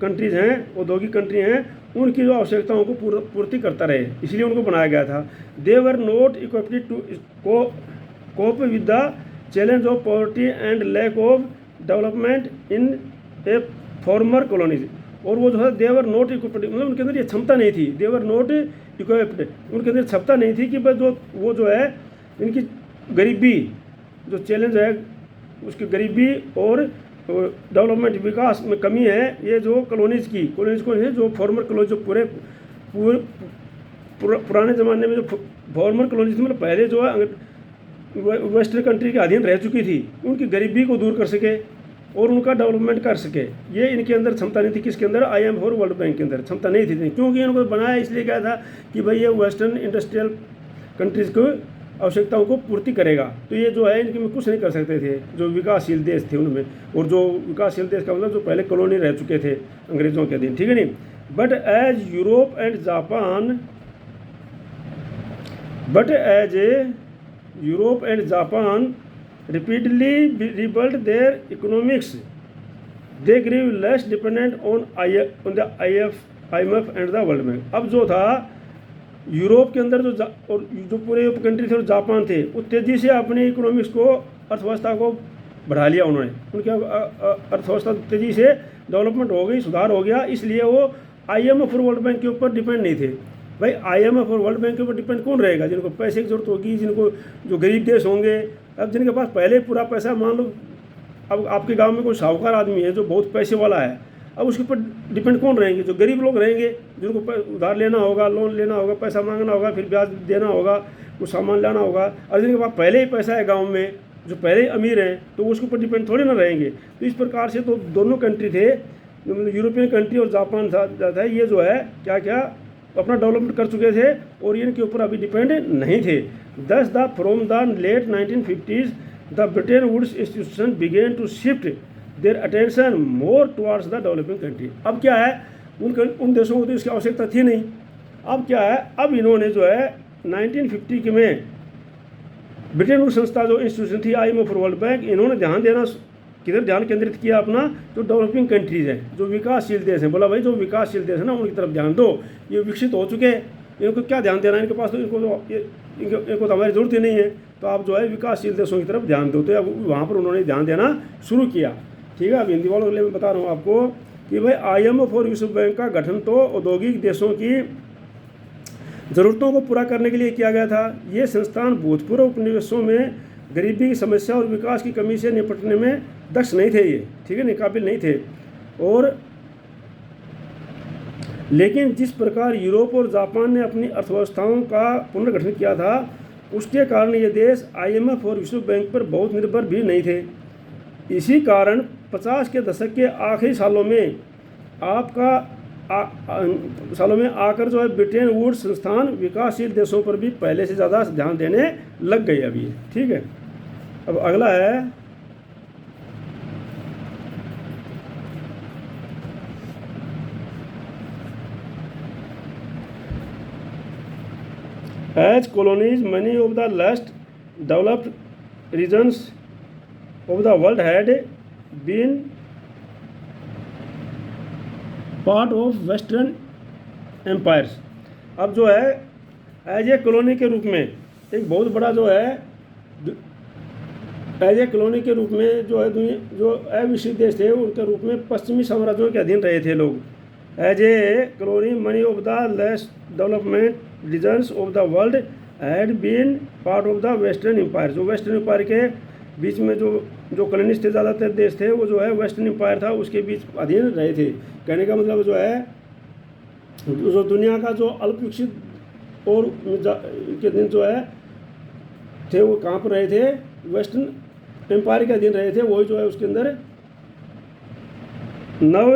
Speaker 1: कंट्रीज़ हैं, औद्योगिक कंट्री हैं, उनकी जो आवश्यकताओं को पूर्ति करता रहे, इसलिए उनको बनाया गया था। They were not equipped to cope with the challenge of poverty and lack of development in a former colonies. और वो जो है देवर नॉट इक्विप्ड, मतलब उनके अंदर ये क्षमता नहीं थी। देवर नॉट इक्विप्ड, उनके अंदर क्षमता नहीं थी कि भाई जो वो जो है इनकी गरीबी जो चैलेंज है, उसकी गरीबी और डेवलपमेंट विकास में कमी है। ये जो कॉलोनीज़ को है, जो फॉर्मर कॉलोनी, जो पूरे पुराने ज़माने में जो फॉर्मर कॉलोनीज थी, मतलब पहले जो है वेस्टर्न कंट्री के अधीन रह चुकी थी, उनकी गरीबी को दूर कर सके और उनका डेवलपमेंट कर सके। ये इनके अंदर क्षमता नहीं थी। किसके अंदर? IMF और वर्ल्ड बैंक के अंदर क्षमता नहीं थी, क्योंकि इनको बनाया इसलिए क्या था कि भाई ये वेस्टर्न इंडस्ट्रियल कंट्रीज़ को आवश्यकताओं को पूर्ति करेगा। तो ये जो है इनके में कुछ नहीं कर सकते थे जो विकासशील देश थे उनमें, और जो विकासशील देश का मतलब जो पहले कॉलोनी रह चुके थे अंग्रेज़ों के अधीन, ठीक है नहीं। But as Europe and Japan repeatedly rebuilt their economics, they grew less dependent on the IMF and the World Bank। अब जो था यूरोप के अंदर और जो पूरे कंट्री थे और जापान थे, वो तेज़ी से अपनी इकोनॉमिक्स को, अर्थव्यवस्था को बढ़ा लिया उन्होंने। उनकी अर्थव्यवस्था तेज़ी से डेवलपमेंट हो गई, सुधार हो गया, इसलिए वो IMF और वर्ल्ड बैंक के ऊपर डिपेंड नहीं थे। भाई IMF और वर्ल्ड बैंक के ऊपर डिपेंड कौन रहेगा? जिनको पैसे की जरूरत होगी, जिनको जो गरीब देश होंगे। अब जिनके पास पहले पूरा पैसा, मान लो अब आपके गांव में कोई साहूकार आदमी है जो बहुत पैसे वाला है, अब उसके ऊपर डिपेंड कौन रहेंगे? जो गरीब लोग रहेंगे, जिनको उधार लेना होगा, लोन लेना होगा, पैसा मांगना होगा, फिर ब्याज देना होगा, कुछ सामान लाना होगा। और जिनके पास पहले ही पैसा है गाँव में, जो पहले ही अमीर हैं, तो उसके ऊपर डिपेंड थोड़ी ना रहेंगे। तो इस प्रकार से तो दोनों कंट्री थे, यूरोपियन कंट्री और जापान था, ये जो है क्या क्या अपना डेवलपमेंट कर चुके थे और इनके ऊपर अभी डिपेंड नहीं थे। Thus from the late 1950s the Bretton Woods institution began to shift their attention more towards the developing country. अब क्या है, उन देशों को तो इसकी आवश्यकता थी नहीं। अब क्या है, अब इन्होंने जो है 1950 के में ब्रिटेन वुड्स संस्था जो इंस्टीट्यूशन थी, IMF और वर्ल्ड बैंक, इन्होंने किधर ध्यान केंद्रित किया अपना? जो डेवलपिंग कंट्रीज़ हैं, जो विकासशील देश हैं। बोला भाई जो विकासशील देश है ना, उनकी तरफ ध्यान दो। ये विकसित हो चुके हैं, इनको क्या ध्यान देना है? इनके पास तो इनको तो हमारी ज़रूरत ही नहीं है, तो आप जो है विकासशील देशों की तरफ ध्यान दो। तो अब वहाँ पर उन्होंने ध्यान देना शुरू किया। ठीक है, अब हिंदी वालों के लिए मैं बता रहा हूँ आपको कि भाई IMF और विश्व बैंक का गठन तो औद्योगिक देशों की ज़रूरतों को पूरा करने के लिए किया गया था। ये संस्थान भूतपूर्व उपनिवेशों में गरीबी की समस्या और विकास की कमी से निपटने में दक्ष नहीं थे, ये ठीक है नहीं, काबिल नहीं थे। और लेकिन जिस प्रकार यूरोप और जापान ने अपनी अर्थव्यवस्थाओं का पुनर्गठन किया था, उसके कारण ये देश IMF और विश्व बैंक पर बहुत निर्भर भी नहीं थे। इसी कारण 50 के दशक के आखिरी सालों में आकर जो है ब्रिटेन वुड्स संस्थान विकासशील देशों पर भी पहले से ज़्यादा ध्यान देने लग गई अभी। ठीक है, अब अगला है as colonies many of the least developed regions of the world had been part of western empires. अब जो है एज ए कॉलोनी के रूप में एक बहुत बड़ा जो है, एज ए कॉलोनी के रूप में जो है जो अविकसित देश थे, उनके रूप में पश्चिमी साम्राज्यों के अधीन रहे थे लोग। As a colony many of the less development regions of the world had been part of the western empire. जो वेस्टर्न एम्पायर के बीच में जो कॉलोनीज थे, ज़्यादातर देश थे, वो जो है वेस्टर्न एम्पायर था, उसके बीच अधीन रहे थे। कहने का मतलब जो है जो दुनिया का जो अल्प विकसित और के दिन जो है थे, वो कहाँ पर रहे थे, वेस्टर्न एम्पायर के अधीन रहे थे। वही जो है उसके अंदर नव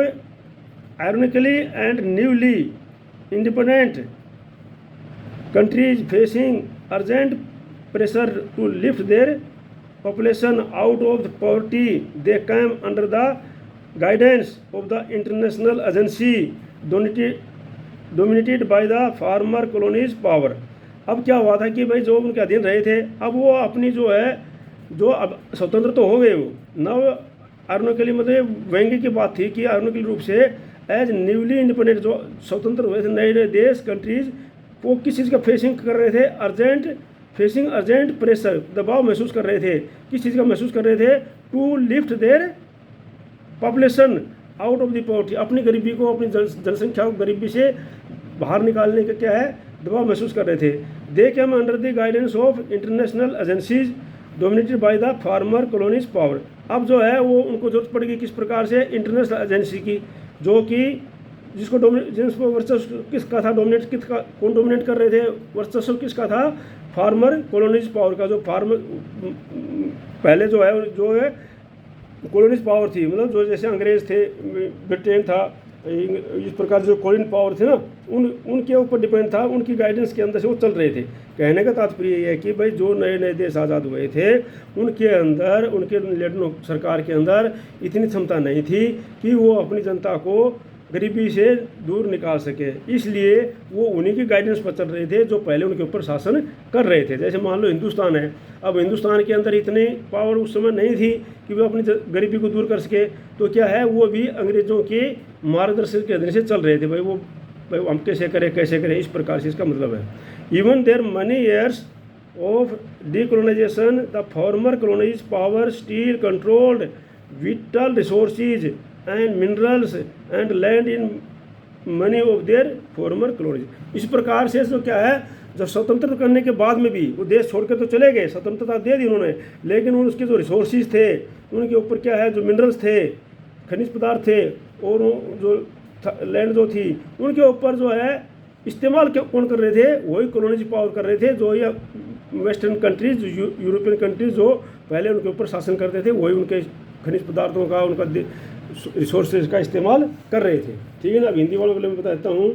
Speaker 1: ironically and newly independent countries facing urgent pressure to lift their population out of the poverty, they came under the guidance of the international agency dominated by the farmer colonies power। अब क्या हुआ था कि भाई जो उनके अधीन रहे थे, अब वो अपनी जो है जो अब स्वतंत्र तो हो गए, वो नव आयरनिकली मतलब व्यंग्य की बात थी कि आयरनिकली रूप से एज न्यूली इंडिपेंडेंट जो स्वतंत्र हुए थे नए नए देश कंट्रीज, वो किस चीज़ का फेसिंग कर रहे थे, अर्जेंट प्रेशर, दबाव महसूस कर रहे थे। किस चीज़ का महसूस कर रहे थे, to lift their population out of the poverty, अपनी गरीबी को, अपनी जनसंख्या को गरीबी से बाहर निकालने का क्या है, दबाव महसूस कर रहे थे। They came under the guidance of international agencies dominated by the former colonies power. अब जो है वो उनको जरूरत पड़ेगी किस प्रकार से, इंटरनेशनल एजेंसी की, जो कि जिसको वर्चस्व किसका था, डोमिनेट किसका, कौन डोमिनेट कर रहे थे, वर्चस्व किसका था, फार्मर कॉलोनीज पावर का। जो फार्मर पहले जो है कॉलोनीज पावर थी, मतलब जो जैसे अंग्रेज थे, ब्रिटेन था, इस प्रकार जो कॉलोनी पावर थे ना, उनके ऊपर डिपेंड था, उनकी गाइडेंस के अंदर से वो चल रहे थे। कहने का तात्पर्य ये है कि भाई जो नए नए देश आज़ाद हुए थे, उनके अंदर, उनके लीडरों सरकार के अंदर इतनी क्षमता नहीं थी कि वो अपनी जनता को गरीबी से दूर निकाल सके, इसलिए वो उन्हीं की गाइडेंस पर चल रहे थे जो पहले उनके ऊपर शासन कर रहे थे। जैसे मान लो हिंदुस्तान है, अब हिंदुस्तान के अंदर इतनी पावर उस समय नहीं थी कि वो अपनी गरीबी को दूर कर सके, तो क्या है, वो भी अंग्रेज़ों के मार्गदर्शन के अधीन से चल रहे थे। भाई हम कैसे करें, इस प्रकार से इसका मतलब है। Even their money years of decolonisation the former colonies power steel controlled whittle resources and minerals and land in money of their farmer colonies. इस प्रकार से जो क्या है, जब स्वतंत्र करने के बाद में भी वो देश छोड़कर तो चले गए, स्वतंत्रता दे दी उन्होंने, लेकिन उसके जो रिसोर्सेज थे, उनके ऊपर क्या है, जो मिनरल्स थे, खनिज पदार्थ थे, और जो लैंड जो थी, उनके ऊपर जो है इस्तेमाल कौन कर रहे थे, वही कॉलोनीज पावर कर रहे थे, जो ये वेस्टर्न कंट्रीज, यूरोपियन कंट्रीज जो पहले उनके ऊपर शासन करते थे, वही उनके खनिज पदार्थों का, उनका रिसोर्सेज का इस्तेमाल कर रहे थे। ठीक है ना। अब हिंदी वालों के लिए मैं बता देता हूँ।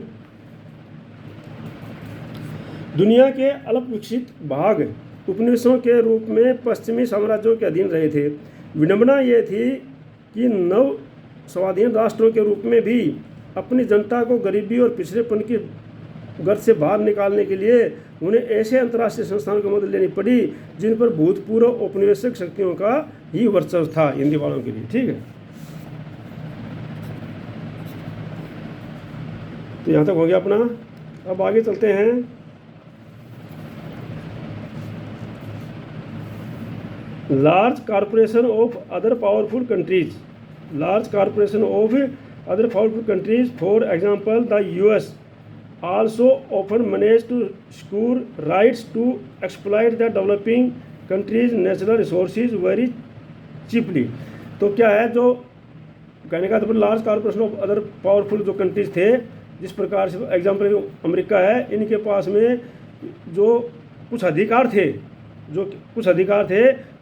Speaker 1: दुनिया के अल्प विकसित भाग उपनिवेशों के रूप में पश्चिमी साम्राज्यों के अधीन रहे थे। विडंबना ये थी कि नव स्वाधीन राष्ट्रों के रूप में भी अपनी जनता को गरीबी और पिछड़ेपन की गर्त से बाहर निकालने के लिए उन्हें ऐसे अंतर्राष्ट्रीय संस्थानों की मदद लेनी पड़ी जिन पर भूतपूर्व औपनिवेशिक शक्तियों का ही वर्चस्व था, हिंदी वालों के लिए। ठीक है, तो यहाँ तक हो गया अपना। अब आगे चलते हैं। Large corporation of other powerful countries, for example the US also often manage to secure rights to exploit the developing countries' natural resources very cheaply। तो क्या है, जो कहने का तो large corporation of other powerful जो कंट्रीज थे, जिस प्रकार से एग्जाम्पल अमेरिका है, इनके पास में जो कुछ अधिकार थे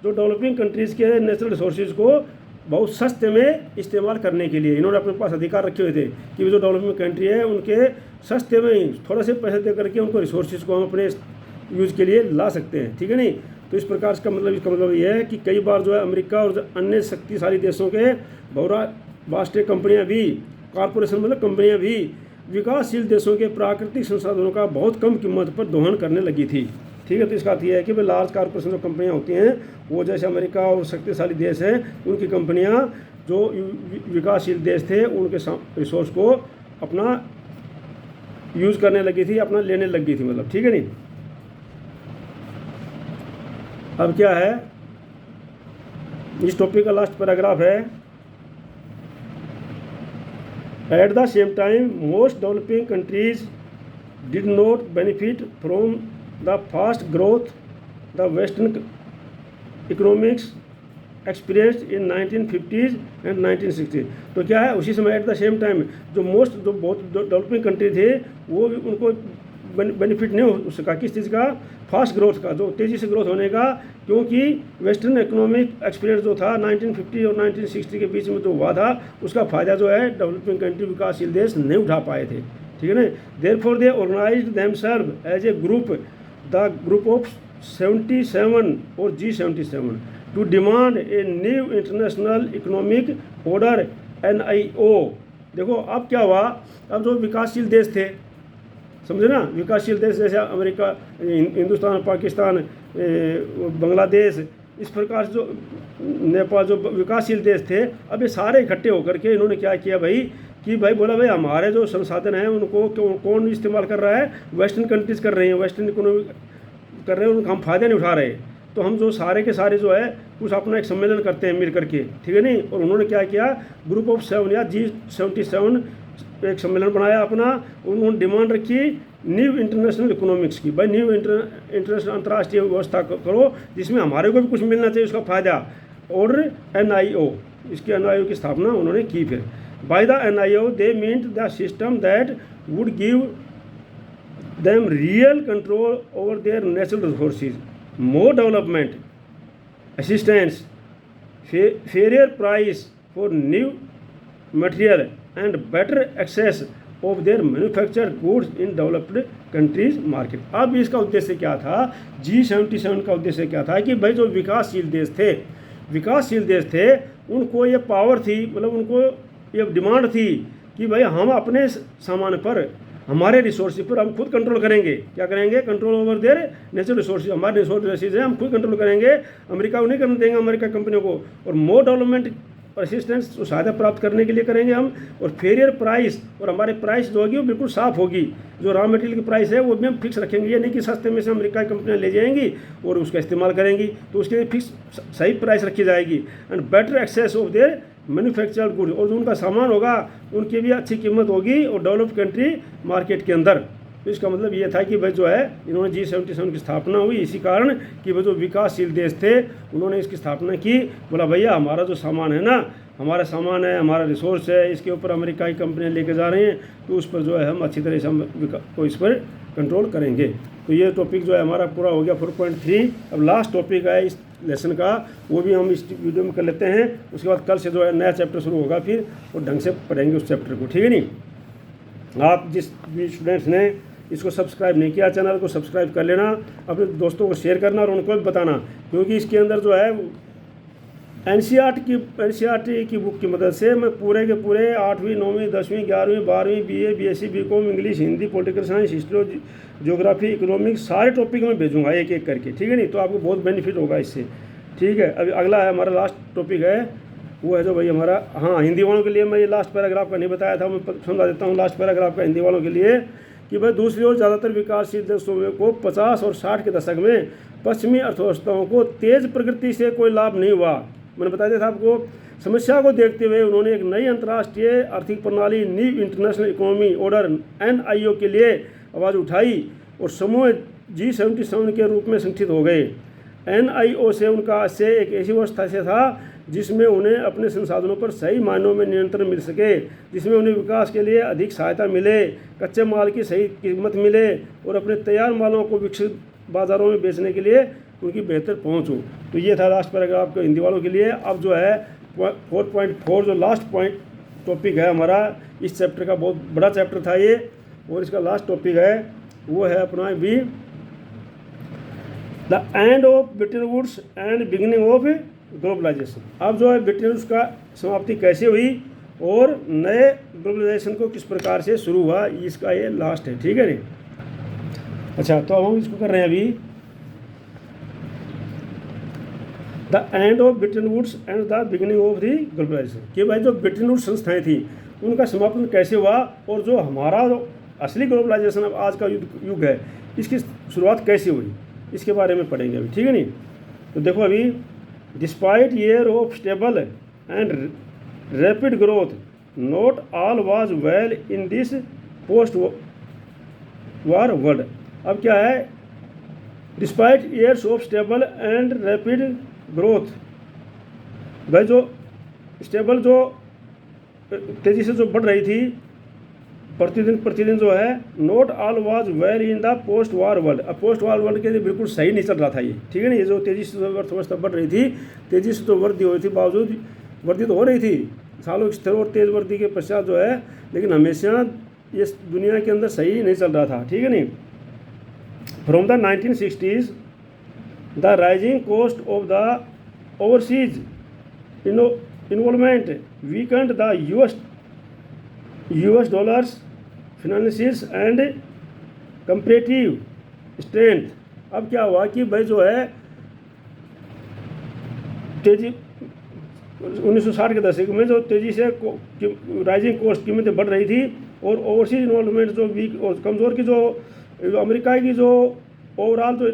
Speaker 1: जो डेवलपिंग कंट्रीज़ के नेचुरल रिसोर्सेज को बहुत सस्ते में इस्तेमाल करने के लिए इन्होंने अपने पास अधिकार रखे हुए थे कि जो डेवलपिंग कंट्री है उनके सस्ते में ही थोड़ा से पैसे दे करके उनको रिसोर्सेज को हम अपने यूज़ के लिए ला सकते हैं। ठीक है नहीं। तो इस प्रकार इसका मतलब ये है कि कई बार जो है अमेरिका और अन्य शक्तिशाली देशों के बहुराष्ट्रीय कंपनियाँ भी, कॉरपोरेशन मतलब कंपनियाँ भी विकासशील देशों के प्राकृतिक संसाधनों का बहुत कम कीमत पर दोहन करने लगी थी। ठीक है, तो इसका अर्थ यह है कि भाई लार्ज कॉरपोरेशन जो कंपनियां होती हैं, वो जैसे अमेरिका और शक्तिशाली देश हैं, उनकी कंपनियां जो विकासशील देश थे उनके रिसोर्स को अपना यूज़ करने लगी थी, अपना लेने लगी थी, मतलब। ठीक है नहीं। अब क्या है, इस टॉपिक का लास्ट पैराग्राफ है, At the same time, most developing countries did not benefit from the fast growth the Western economics experience in 1950s and 1960s। तो क्या है, उसी समय एट द सेम टाइम जो बहुत डेवलपिंग कंट्री थे वो भी उनको बेनिफिट नहीं हो सका किस चीज़ का, फास्ट ग्रोथ का, जो तेज़ी से ग्रोथ होने का, क्योंकि वेस्टर्न इकोनॉमिक एक्सपीरियंस जो था 1950 और 1960 के बीच में जो हुआ था उसका फ़ायदा जो है डेवलपिंग कंट्री विकासशील देश नहीं उठा पाए थे, ठीक है ना। Therefore they organised themselves as a group, the group of 77 और G77 to demand a new international economic order NIO। देखो अब क्या हुआ, अब जो विकासशील देश थे, समझे ना, विकासशील देश जैसे अमेरिका, हिंदुस्तान, पाकिस्तान, बांग्लादेश, इस प्रकार से जो नेपाल, जो विकासशील देश थे, अब ये सारे इकट्ठे होकर के इन्होंने क्या किया भाई, कि भाई बोला भाई हमारे जो संसाधन हैं उनको कौन इस्तेमाल कर रहा है, वेस्टर्न कंट्रीज़ कर रही हैं, वेस्टर्न इकोनॉमी कर रहे हैं, उनका हम फ़ायदा नहीं उठा रहे, तो हम जो सारे के सारे जो है कुछ अपना एक सम्मेलन करते हैं मिल करके, ठीक है नहीं। और उन्होंने क्या किया, ग्रुप ऑफ 7 या G77 एक सम्मेलन बनाया अपना, उन्होंने डिमांड रखी न्यू इंटरनेशनल इकोनॉमिक्स की, भाई न्यू इंटरनेशनल अंतर्राष्ट्रीय व्यवस्था करो जिसमें हमारे को भी कुछ मिलना चाहिए उसका फ़ायदा, और NIO, इसके NIO की स्थापना उन्होंने की। फिर by the NIO they meant the system that would give them real control over there natural resources, more development assistance, fairer price for new material and better access of their manufactured goods in developed countries market। अब इसका उद्देश्य क्या था, G77 का उद्देश्य क्या था कि भाई जो विकासशील देश थे उनको ये पावर थी, मतलब उनको ये डिमांड थी कि भाई हम अपने सामान पर, हमारे रिसोर्सेज पर हम खुद कंट्रोल करेंगे। क्या करेंगे, control over there natural resources, हमारे रिसोर्सेज हैं हम खुद कंट्रोल करेंगे, अमेरिका को नहीं करने देंगे, अमेरिका कंपनियों को। और मोर डेवलपमेंट असिस्टेंस सहायता प्राप्त करने के लिए करेंगे हम, और फेरियर प्राइस, और हमारे प्राइस जो होगी वो बिल्कुल साफ़ होगी, जो रॉ मटेरियल की प्राइस है वो भी हम फिक्स रखेंगे, ये नहीं कि सस्ते में से अमेरिका की कंपनियाँ ले जाएंगी और उसका इस्तेमाल करेंगी, तो उसके लिए फिक्स सही प्राइस रखी जाएगी। And better access of their manufactured good, और जो उनका सामान होगा उनकी भी अच्छी कीमत होगी और डेवलप कंट्री मार्केट के अंदर। तो इसका मतलब ये था कि भाई जो है इन्होंने G77 की स्थापना हुई इसी कारण कि वो जो विकासशील देश थे उन्होंने इसकी स्थापना की। बोला भैया हमारा जो सामान है ना, हमारा सामान है, हमारा रिसोर्स है, इसके ऊपर अमेरिका की कंपनियाँ लेके जा रही हैं, तो उस पर जो है हम अच्छी तरह से हम तो इस पर कंट्रोल करेंगे। तो ये टॉपिक जो है हमारा पूरा हो गया 4.3। अब लास्ट टॉपिक है इस लेसन का, वो भी हम इस वीडियो में कर लेते हैं, उसके बाद कल से जो है नया चैप्टर शुरू होगा फिर, और ढंग से पढ़ेंगे उस चैप्टर को, ठीक है नहीं। आप जिस भी स्टूडेंट्स ने इसको सब्सक्राइब नहीं किया, चैनल को सब्सक्राइब कर लेना, अपने दोस्तों को शेयर करना और उनको भी बताना, क्योंकि इसके अंदर जो है NCERT की बुक की मदद से मैं पूरे के पूरे 8वीं 9वीं 10वीं 11वीं 12वीं BA BSc BCom English Hindi political science history geography economics सारे टॉपिक में भेजूंगा एक एक करके, ठीक है नहीं। तो आपको बहुत बेनिफिट होगा इससे, ठीक है। अभी अगला है हमारा लास्ट टॉपिक है, वो है जो भाई हमारा, हाँ हिंदी वालों के लिए मैं ये लास्ट पैराग्राफ का नहीं बताया था, मैं समझा देता हूँ लास्ट पैराग्राफ का हिंदी वालों के लिए, कि भाई दूसरी ओर ज़्यादातर विकासशील देशों को 50 और 60 के दशक में पश्चिमी अर्थव्यवस्थाओं को तेज प्रगति से कोई लाभ नहीं हुआ। मैंने बताया था आपको, समस्या को देखते हुए उन्होंने एक नई अंतर्राष्ट्रीय आर्थिक प्रणाली new international economy order NIO के लिए आवाज़ उठाई और समूह G77 के रूप में संगठित हो गए। NIO से उनका आशय एक ऐसी व्यवस्था से था जिसमें उन्हें अपने संसाधनों पर सही मायनों में नियंत्रण मिल सके, जिसमें उन्हें विकास के लिए अधिक सहायता मिले, कच्चे माल की सही कीमत मिले और अपने तैयार मालों को विकसित बाज़ारों में बेचने के लिए उनकी बेहतर पहुंच हो। तो ये था लास्ट पैराग्राफ के हिंदी वालों के लिए। अब जो है 4.4 जो लास्ट पॉइंट टॉपिक है हमारा, इस चैप्टर का बहुत बड़ा चैप्टर था ये, और इसका लास्ट टॉपिक है वो है अपना भी the end of Bretton Woods and beginning of globalisation. अब जो है ब्रिटेन वुड्स का समाप्ति कैसे हुई और नए ग्लोबलाइजेशन को किस प्रकार से शुरू हुआ, इसका ये लास्ट है, ठीक है नहीं। अच्छा, तो अब हम इसको कर रहे हैं अभी the end of Bretton Woods and the beginning of the globalisation, कि भाई जो ब्रिटेन वुड्स संस्थाएं थी उनका समापन कैसे हुआ और जो हमारा जो असली ग्लोबलाइजेशन अब आज का युग है इसकी शुरुआत कैसे हुई, इसके बारे में पढ़ेंगे अभी, ठीक है नहीं। तो देखो अभी, despite year of stable and rapid growth not all was well in this post war world. अब क्या है, despite years of stable and rapid growth, भाई जो स्टेबल जो तेज़ी से जो बढ़ रही थी प्रतिदिन जो है, not all was well in the post war world. अब पोस्ट वार वर्ल्ड के लिए बिल्कुल सही नहीं चल रहा था ये, ठीक है ना। ये जो तेज़ी से जो अर्थव्यवस्था बढ़ रही थी, तेज़ी से तो वृद्धि हो रही थी, बावजूद वृद्धि तो हो रही थी सालों की स्थिर और तेज़ वृद्धि के पश्चात जो है, लेकिन हमेशा ये दुनिया के अंदर सही नहीं चल रहा था, ठीक है नहीं। From the 1960s the rising cost of the overseas involvement Weeknd the US dollars finances and comparative strength. अब क्या हुआ कि भाई जो है तेजी 1960 के दशक में जो तेज़ी से राइजिंग कॉस्ट कीमतें बढ़ रही थी और ओवरसीज इन्वॉल्वमेंट जो वीक और कमज़ोर की जो अमेरिका की जो ओवरऑल जो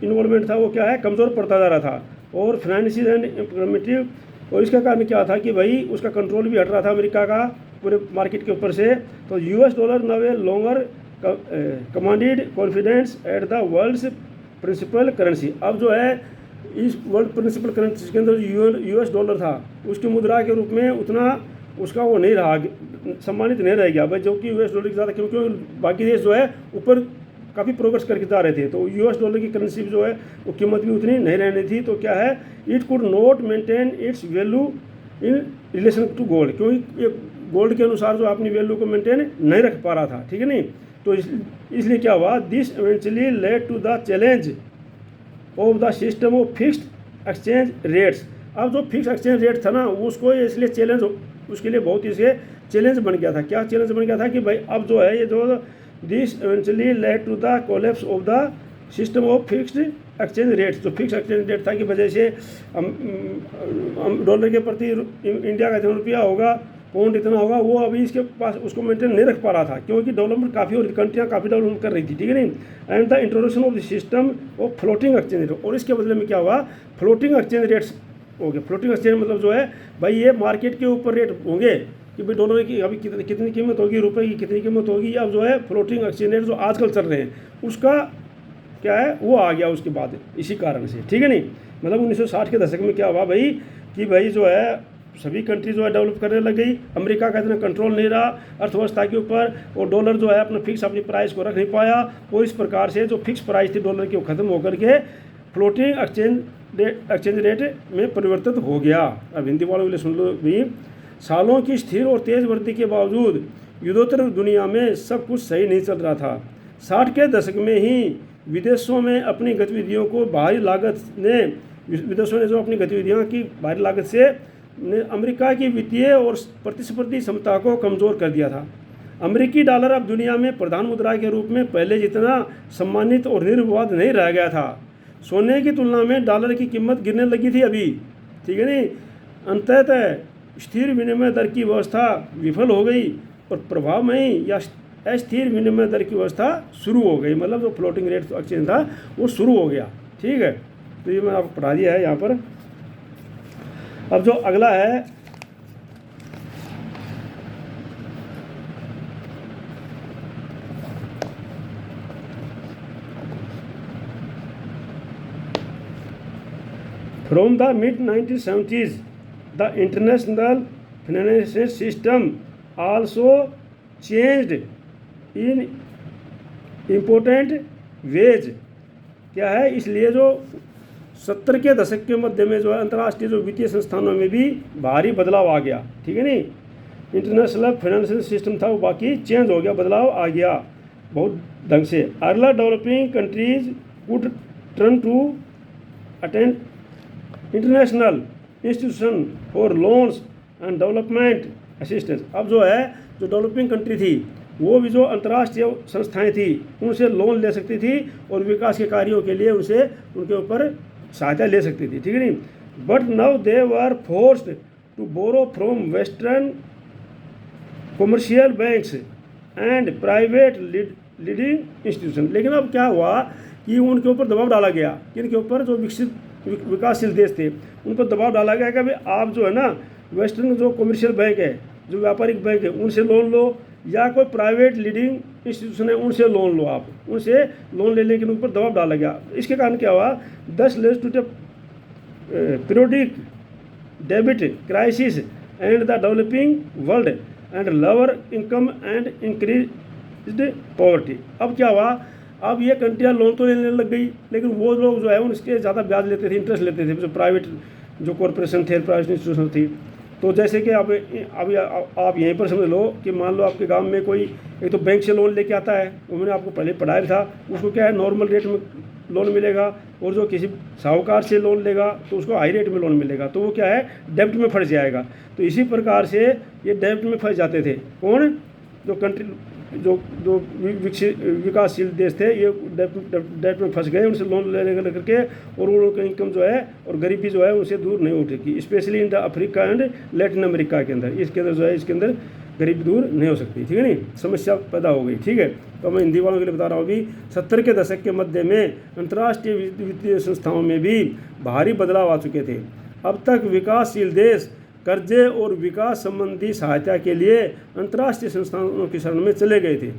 Speaker 1: इन्वॉल्वमेंट था वो क्या है, कमज़ोर पड़ता जा रहा था। और फाइनेंशियल एंड इम्प्लीमेंटिव, और इसका कारण क्या था कि भाई उसका कंट्रोल भी हट रहा था अमेरिका का पूरे मार्केट के ऊपर से। तो US dollar now a longer commanded confidence at the world's principal currency. अब जो है इस वर्ल्ड प्रिंसिपल करेंसी के अंदर US डॉलर था, उसकी मुद्रा के रूप में उतना उसका वो नहीं रहा, सम्मानित नहीं रह गया भाई, जो कि US डॉलर की ज़्यादा, क्योंकि बाकी देश जो है ऊपर काफ़ी प्रोग्रेस करके जा रहे थे, तो US डॉलर की करेंसी जो है वो कीमत भी उतनी नहीं रहनी थी। तो क्या है, it could not maintain its value in relation to gold, क्योंकि ये गोल्ड के अनुसार जो अपनी वैल्यू को मेंटेन नहीं रख पा रहा था, ठीक है नहीं। तो इसलिए क्या हुआ, this eventually led to the challenge of the system of fixed exchange rates. अब जो फिक्स एक्सचेंज रेट था ना, उसको इसलिए चैलेंज, उसके लिए बहुत ही से चैलेंज बन गया था। क्या चैलेंज बन गया था कि भाई अब जो है ये जो this eventually led to the collapse of the system of fixed exchange rates. जो फिक्स एक्सचेंज रेट था कि वजह से डॉलर के प्रति इंडिया का इतना रुपया होगा, पाउंड इतना होगा, वो अभी इसके पास उसको मेंटेन नहीं रख पा रहा था, क्योंकि डेवलपमेंट काफ़ी और कंट्रियाँ काफ़ी डेवलपमेंट कर रही थी, ठीक है नहीं। And the introduction of the system of floating exchange rate, और इसके बदले में क्या हुआ, फ्लोटिंग एक्सचेंज रेट्स हो गए। फ्लोटिंग एक्सचेंज मतलब जो है भाई ये मार्केट के ऊपर रेट होंगे कि भाई डॉलर की अभी कितनी कीमत होगी, रुपए की कितनी कीमत होगी। अब जो है फ्लोटिंग एक्सचेंज रेट जो आजकल चल रहे हैं उसका क्या है, वो आ गया उसके बाद इसी कारण से, ठीक है नहीं। मतलब 1960 के दशक में क्या हुआ भाई कि भाई जो है सभी कंट्री जो है डेवलप करने लग गई, अमेरिका का इतना कंट्रोल नहीं रहा अर्थव्यवस्था के ऊपर, और डॉलर जो है अपना फिक्स अपनी प्राइस को रख नहीं पाया, और इस प्रकार से जो फिक्स प्राइस थी डॉलर की वो खत्म होकर के फ्लोटिंग एक्सचेंज रेट में परिवर्तित हो गया। अब हिंदी वालों के लिए सुन लो भी, सालों की स्थिर और तेज़ वृद्धि के बावजूद युद्धोत्तर दुनिया में सब कुछ सही नहीं चल रहा था। 60 के दशक में ही विदेशों में अपनी गतिविधियों को बाहरी लागत ने, विदेशों ने जो अपनी गतिविधियों की बाहरी लागत से ने अमेरिका की वित्तीय और प्रतिस्पर्धी क्षमता को कमज़ोर कर दिया था। अमेरिकी डॉलर अब दुनिया में प्रधान मुद्रा के रूप में पहले जितना सम्मानित और निर्विवाद नहीं रह गया था। सोने की तुलना में डॉलर की कीमत गिरने लगी थी अभी, ठीक है नहीं। अंततः स्थिर विनिमय दर की व्यवस्था विफल हो गई और प्रभावमयी या अस्थिर विनिमय दर की व्यवस्था शुरू हो गई। मतलब जो फ्लोटिंग रेट एक्सचेंज था वो शुरू हो गया, ठीक है। तो ये मैंने आपको पढ़ा दिया है यहाँ पर। अब जो अगला है, from the mid 1970s the international financial system also changed in important ways. क्या है, इसलिए जो 70 के दशक के मध्य में जो है अंतर्राष्ट्रीय जो वित्तीय संस्थानों में भी भारी बदलाव आ गया, ठीक है नहीं। इंटरनेशनल फाइनेंशियल सिस्टम था वो बाकी चेंज हो गया, बदलाव आ गया बहुत ढंग से। Earlier developing countries could turn to attend international institution for loans and development assistance. अब जो है जो डेवलपिंग कंट्री थी वो भी जो अंतर्राष्ट्रीय संस्थाएं थी उनसे लोन ले सकती थी और विकास के कार्यों के लिए उनसे उनके ऊपर सहायता ले सकती थी, ठीक है नहीं। But now they were forced to borrow from western commercial banks and private leading institution. लेकिन अब क्या हुआ कि उनके ऊपर दबाव डाला गया, किनके ऊपर, जो विकासशील देश थे उन पर दबाव डाला गया कि भाई आप जो है ना वेस्टर्न जो कमर्शियल बैंक है जो व्यापारिक बैंक है उनसे लोन लो, या कोई प्राइवेट लीडिंग इंस्टीट्यूशन है उनसे लोन लो। आप उनसे लोन लेने के ऊपर दबाव डाला गया। इसके कारण क्या हुआ, 10 legislative periodic debit crisis and the developing world and lower income and increased poverty. अब क्या हुआ, अब ये कंट्रियाँ लोन तो लेने लग गई, लेकिन वो लोग जो है उनके ज़्यादा ब्याज लेते थे, इंटरेस्ट लेते थे, जो प्राइवेट जो कॉरपोरेशन थे, प्राइवेट इंस्टीट्यूशन थी। तो जैसे कि अब अभी आप यहीं पर समझ लो कि मान लो आपके गांव में कोई एक तो बैंक से लोन लेके आता है, वो मैंने आपको पहले पढ़ाया था, उसको क्या है नॉर्मल रेट में लोन मिलेगा, और जो किसी साहूकार से लोन लेगा तो उसको हाई रेट में लोन मिलेगा, तो वो क्या है डेब्ट में फंस जाएगा। तो इसी प्रकार से ये डेब्ट में फंस जाते थे कौन, जो कंट्री जो जो विकासशील देश थे, ये डेब्ट में फंस गए, उनसे लोन लेने करके, और उनका इनकम जो है और गरीबी जो है उनसे दूर नहीं उठेगी, specially in the Africa and Latin America के अंदर। इसके अंदर जो है इसके अंदर गरीबी दूर नहीं हो सकती, ठीक है नहीं, समस्या पैदा हो गई। ठीक है, तो मैं हिंदी वालों के लिए बता रहा हूँ अभी 70 के दशक के मध्य में अंतर्राष्ट्रीय वित्तीय संस्थाओं में भी भारी बदलाव आ चुके थे। अब तक विकासशील देश कर्जे और विकास संबंधी सहायता के लिए अंतर्राष्ट्रीय संस्थानों की शरण में चले गए थे,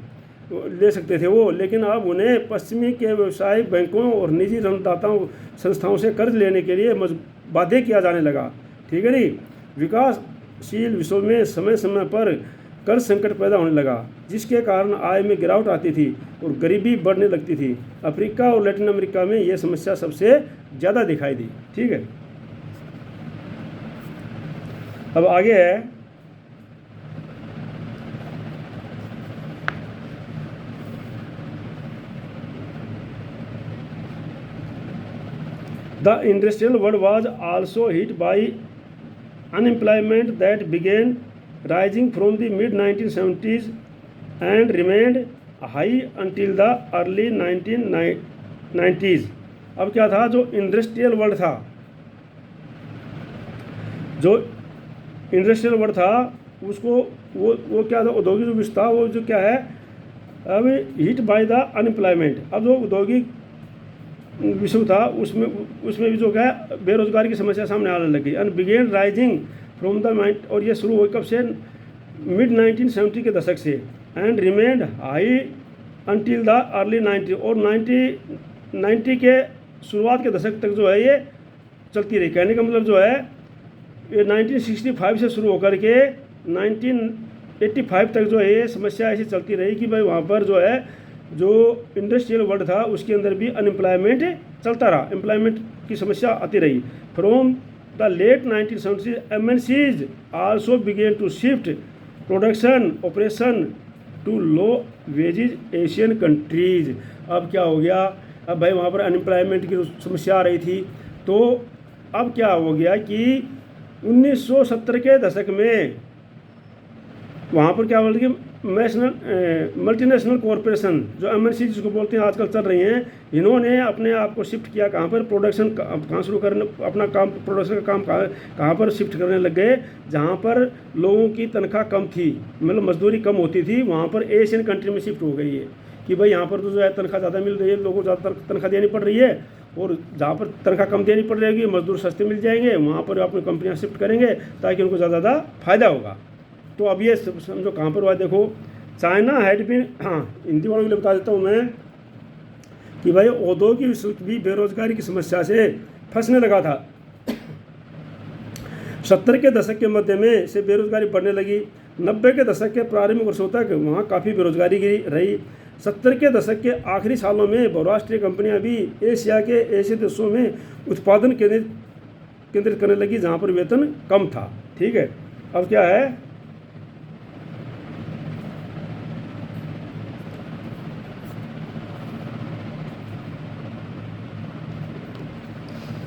Speaker 1: ले सकते थे वो, लेकिन अब उन्हें पश्चिमी के व्यवसायिक बैंकों और निजी ऋणदाताओं संस्थाओं से कर्ज लेने के लिए बाध्य किया जाने लगा। ठीक है नहीं, विकासशील विश्व में समय समय पर कर्ज संकट पैदा होने लगा, जिसके कारण आय में गिरावट आती थी और गरीबी बढ़ने लगती थी। अफ्रीका और लैटिन अमेरिका में यह समस्या सबसे ज़्यादा दिखाई दी। ठीक है, अब आगे है the industrial world was also hit by unemployment that began rising from the mid 1970s and remained high until the early 1990s। अब क्या था, जो इंडस्ट्रियल वर्ल्ड था, जो इंडस्ट्रियल वर्ल्ड था उसको वो क्या था, औद्योगिक विश्व था, वो जो क्या है अब हिट बाय द अनएम्प्लॉयमेंट। अब जो औद्योगिक विश्व था उसमें भी जो क्या है बेरोजगारी की समस्या सामने आने लगी। And began rising from the mind, और ये शुरू हुई कब से, मिड 1970 के दशक से, and remained high until the early 90, और 90 के शुरुआत के दशक तक जो है ये चलती रही। कहने का मतलब जो है ये 1965 से शुरू होकर के 1985 तक जो है ये समस्या ऐसी चलती रही कि भाई वहाँ पर जो है जो इंडस्ट्रियल वर्ल्ड था उसके अंदर भी अनएम्प्लॉयमेंट चलता रहा, एम्प्लॉयमेंट की समस्या आती रही। From the late 1970s MNCs also began to shift production operation to low wages Asian countries. अब क्या हो गया, अब भाई वहाँ पर अनएम्प्लॉयमेंट की समस्या आ रही थी, तो अब क्या हो गया कि 1970 के दशक में वहाँ पर क्या बोलते हैं मल्टीनेशनल कॉरपोरेशन जो MNC जिसको बोलते हैं आजकल चल रही हैं, इन्होंने अपने आप को शिफ्ट किया कहाँ पर, प्रोडक्शन कहाँ शुरू करने, अपना काम प्रोडक्शन का काम कहाँ पर शिफ्ट करने लग गए, जहाँ पर लोगों की तनख्वाह कम थी, मतलब मजदूरी कम होती थी, वहाँ पर एशियन कंट्री में शिफ्ट हो गई है कि भाई यहाँ पर तो जो है तनख्वाह ज़्यादा मिल रही है, लोगों को ज़्यादा तनख्वाह देनी पड़ रही है, और जहाँ पर तनख्वाह कम देनी पड़ रहेगी मजदूर सस्ते मिल जाएंगे, वहाँ पर अपनी कंपनियाँ शिफ्ट करेंगे ताकि उनको ज़्यादा फ़ायदा होगा। तो अब ये समझो कहाँ पर हुआ, देखो चाइना हैड बीन, हाँ हिंदी वालों के लिए बता देता हूँ मैं कि भाई औद्योगिक विश्व भी बेरोजगारी की समस्या से फंसने लगा था। 70 के दशक के मध्य में से बेरोजगारी बढ़ने लगी। 90 के दशक के प्रारंभिक वर्षों तक वहाँ काफ़ी बेरोजगारी रही। 70 के दशक के आखिरी सालों में बहुराष्ट्रीय कंपनियां भी एशिया के ऐसे देशों में उत्पादन केंद्रित करने लगी जहाँ पर वेतन कम था। ठीक है, अब क्या है,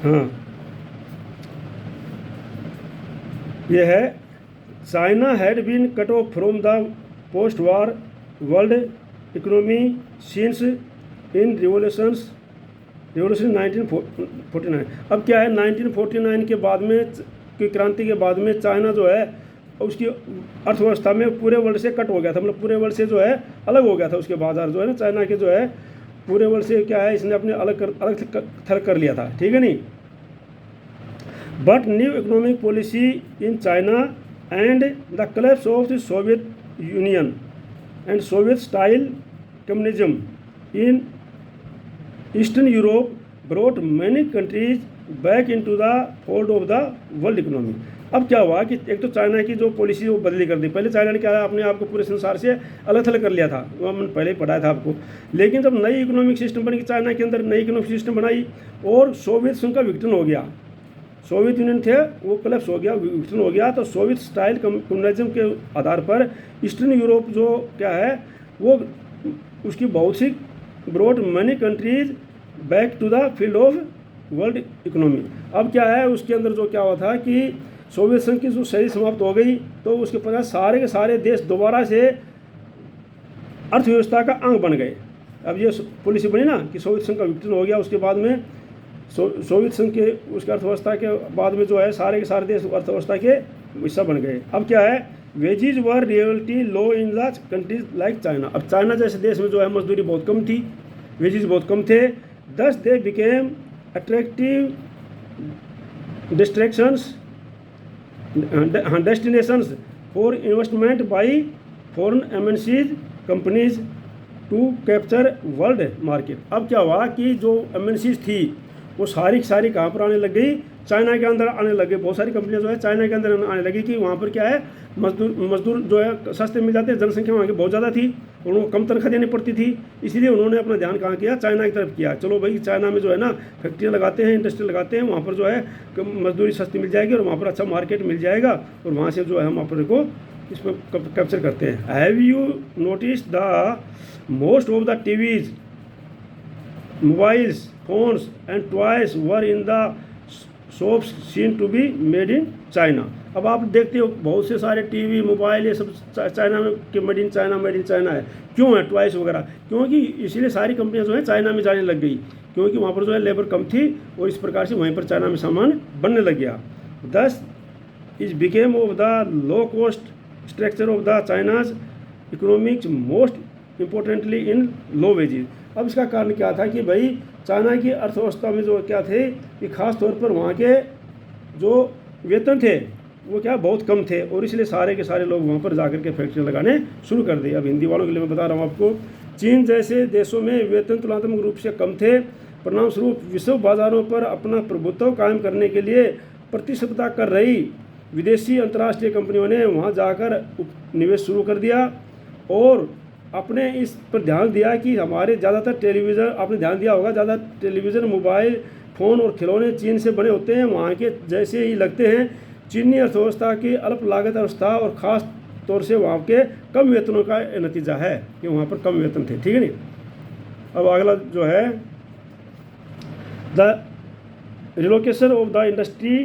Speaker 1: हाँ ये है China had been cut off from the post war world economy since in revolution 1949। अब क्या है, 1949 के बाद में की क्रांति के बाद में चाइना जो है उसकी अर्थव्यवस्था में पूरे वर्ल्ड से कट हो गया था, मतलब पूरे वर्ल्ड से जो है अलग हो गया था। उसके बाजार जो है ना चाइना के जो है पूरे वर्ल्ड से क्या है इसने अपने अलग थल कर लिया था। ठीक है नहीं, but new economic policy in China and the collapse of the Soviet Union and Soviet-style communism in Eastern Europe brought many countries back into the fold of the world economy. अब क्या हुआ कि एक तो चाइना की जो पॉलिसी वो बदली कर दी। पहले चाइना ने क्या है, अपने आप को पूरे संसार से अलग थलग कर लिया था, वो हमने पहले ही पढ़ाया था आपको। लेकिन जब नई इकोनॉमिक सिस्टम बनी, चाइना के अंदर नई इकोनॉमिक सिस्टम बनाई और सोवियत संघ का विघटन हो गया, सोवियत यूनियन थे वो कोलैप्स हो गया, विघटन हो गया, तो सोवियत स्टाइल कम्युनिज्म के आधार पर ईस्टर्न यूरोप जो क्या है वो उसकी बहुत सी brought many countries back to the field of world economy. अब क्या है, उसके अंदर जो क्या हुआ था कि सोवियत संघ की जो सही समाप्त हो गई, तो उसके पश्चात सारे के सारे देश दोबारा से अर्थव्यवस्था का अंग बन गए। अब ये पॉलिसी बनी ना कि सोवियत संघ का विघटन हो गया, उसके बाद में सोवियत संघ के उसके अर्थव्यवस्था के बाद में जो है सारे के सारे देश अर्थव्यवस्था के हिस्सा बन गए। अब क्या है, wages were reality low in the countries like China. अब चाइना जैसे देश में जो है मजदूरी बहुत कम थी, वेजेज बहुत कम थे, thus they became attractive destinations for investment by foreign MNCs companies to capture world market. अब क्या हुआ कि जो एमएनसीज थी वो सारी की सारी कहाँ पर आने लग गई, चाइना के अंदर आने लगे। बहुत सारी कंपनियां जो है चाइना के अंदर आने लगी कि वहाँ पर क्या है, मजदूर जो है सस्ते मिल जाते हैं, जनसंख्या वहाँ की बहुत ज़्यादा थी, उनको कम तनख्वाह देनी पड़ती थी, इसीलिए उन्होंने अपना ध्यान कहाँ किया, चाइना की तरफ किया। चलो भाई चाइना में जो है ना फैक्ट्रियाँ लगाते हैं, इंडस्ट्री लगाते हैं, वहाँ पर जो है मजदूरी सस्ती मिल जाएगी और वहाँ पर अच्छा मार्केट मिल जाएगा और वहाँ से जो है हम अपने को इसमें कैप्चर करते हैं। Have you notice the most of the TVs, mobiles, phones and toys were in the shops seen to be made in China। अब आप देखते हो बहुत से सारे टीवी, मोबाइल, ये सब चाइना में के मेड इन चाइना है। क्यों है टॉयस वगैरह? क्योंकि इसीलिए सारी कंपनियां जो है चाइना में जाने लग गई, क्योंकि वहाँ पर जो है लेबर कम थी और इस प्रकार से वहीं पर चाइना में सामान बनने लग गया। Thus is became of the low cost structure of the China's economics most importantly in low wages. अब इसका कारण क्या था कि भाई चाइना की अर्थव्यवस्था में जो क्या थे कि खास तौर पर वहाँ के जो वेतन थे वो क्या बहुत कम थे और इसलिए सारे के सारे लोग वहाँ पर जाकर के फैक्ट्रियाँ लगाने शुरू कर दी। अब हिंदी वालों के लिए मैं बता रहा हूँ आपको, चीन जैसे देशों में वेतन तुलनात्मक रूप से कम थे, परिणामस्वरूप विश्व बाजारों पर अपना प्रभुत्व कायम करने के लिए प्रतिस्पर्धा कर रही विदेशी अंतर्राष्ट्रीय कंपनियों ने वहाँ जाकर निवेश शुरू कर दिया और अपने इस पर ध्यान दिया कि हमारे ज़्यादातर टेलीविज़न, आपने ध्यान दिया होगा, ज़्यादा टेलीविज़न, मोबाइल फ़ोन और खिलौने चीन से बने होते हैं, वहाँ के जैसे ही लगते हैं। चीनी अर्थव्यवस्था की अल्प लागत अवस्था और ख़ास तौर से वहाँ के कम वेतनों का नतीजा है कि वहाँ पर कम वेतन थे। ठीक है नी। अब अगला जो है the relocation of the industry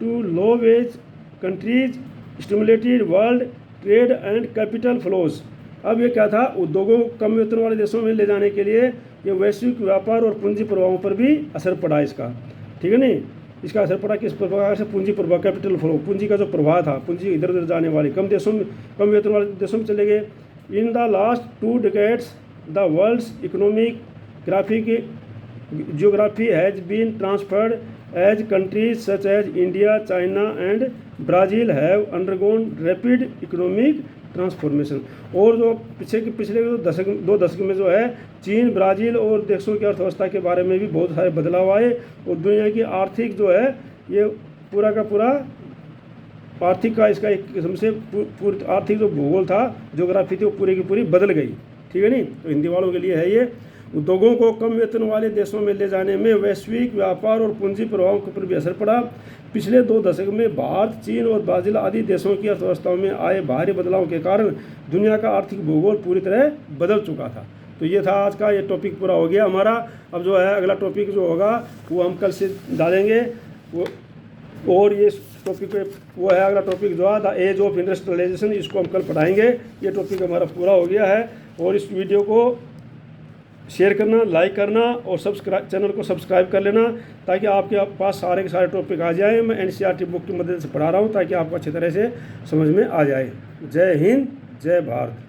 Speaker 1: to low wage countries stimulated world trade and capital flows. अब ये क्या था, उद्योगों को कम वेतन वाले देशों में ले जाने के लिए ये वैश्विक व्यापार और पूंजी प्रवाहों पर भी असर पड़ा इसका। ठीक है नहीं, इसका असर पड़ा किस प्रकार से, पूंजी प्रवाह, कैपिटल फ्लो, पूंजी का जो प्रवाह था, पूंजी इधर उधर जाने वाली कम देशों में, कम वेतन वाले देशों में चले गए। In the last 2 decades the world's economic geography has been transferred as countries such as India, China and Brazil have undergone rapid economic transformation. और जो पिछले 2 दशक में जो है चीन, ब्राज़ील और देशों की अर्थव्यवस्था के बारे में भी बहुत सारे बदलाव आए और दुनिया की आर्थिक जो है ये पूरा का पूरा आर्थिक का इसका एक किस्म से आर्थिक जो भूगोल था, ज्योग्राफी थी, वो पूरी की पूरी बदल गई। ठीक है नहीं। तो हिंदी वालों के लिए है ये, उद्योगों को कम वेतन वाले देशों में ले जाने में वैश्विक व्यापार और पूंजी प्रवाहों पर भी असर पड़ा। पिछले 2 दशक में भारत, चीन और ब्राज़ील आदि देशों की अर्थव्यवस्थाओं में आए भारी बदलाव के कारण दुनिया का आर्थिक भूगोल पूरी तरह बदल चुका था। तो ये था आज का, ये टॉपिक पूरा हो गया हमारा। अब जो है अगला टॉपिक जो होगा वो हम कल से डालेंगे वो, और ये टॉपिक वो है अगला टॉपिक जो है द एज ऑफ इंडस्ट्रियलाइजेशन, इसको हम कल पढ़ाएंगे। ये टॉपिक हमारा पूरा हो गया है और इस वीडियो को शेयर करना, लाइक करना और चैनल को सब्सक्राइब कर लेना ताकि आपके पास सारे के सारे टॉपिक आ जाएं। मैं NCERT बुक की मदद से पढ़ा रहा हूँ ताकि आपको अच्छी तरह से समझ में आ जाए। जय हिंद, जय भारत।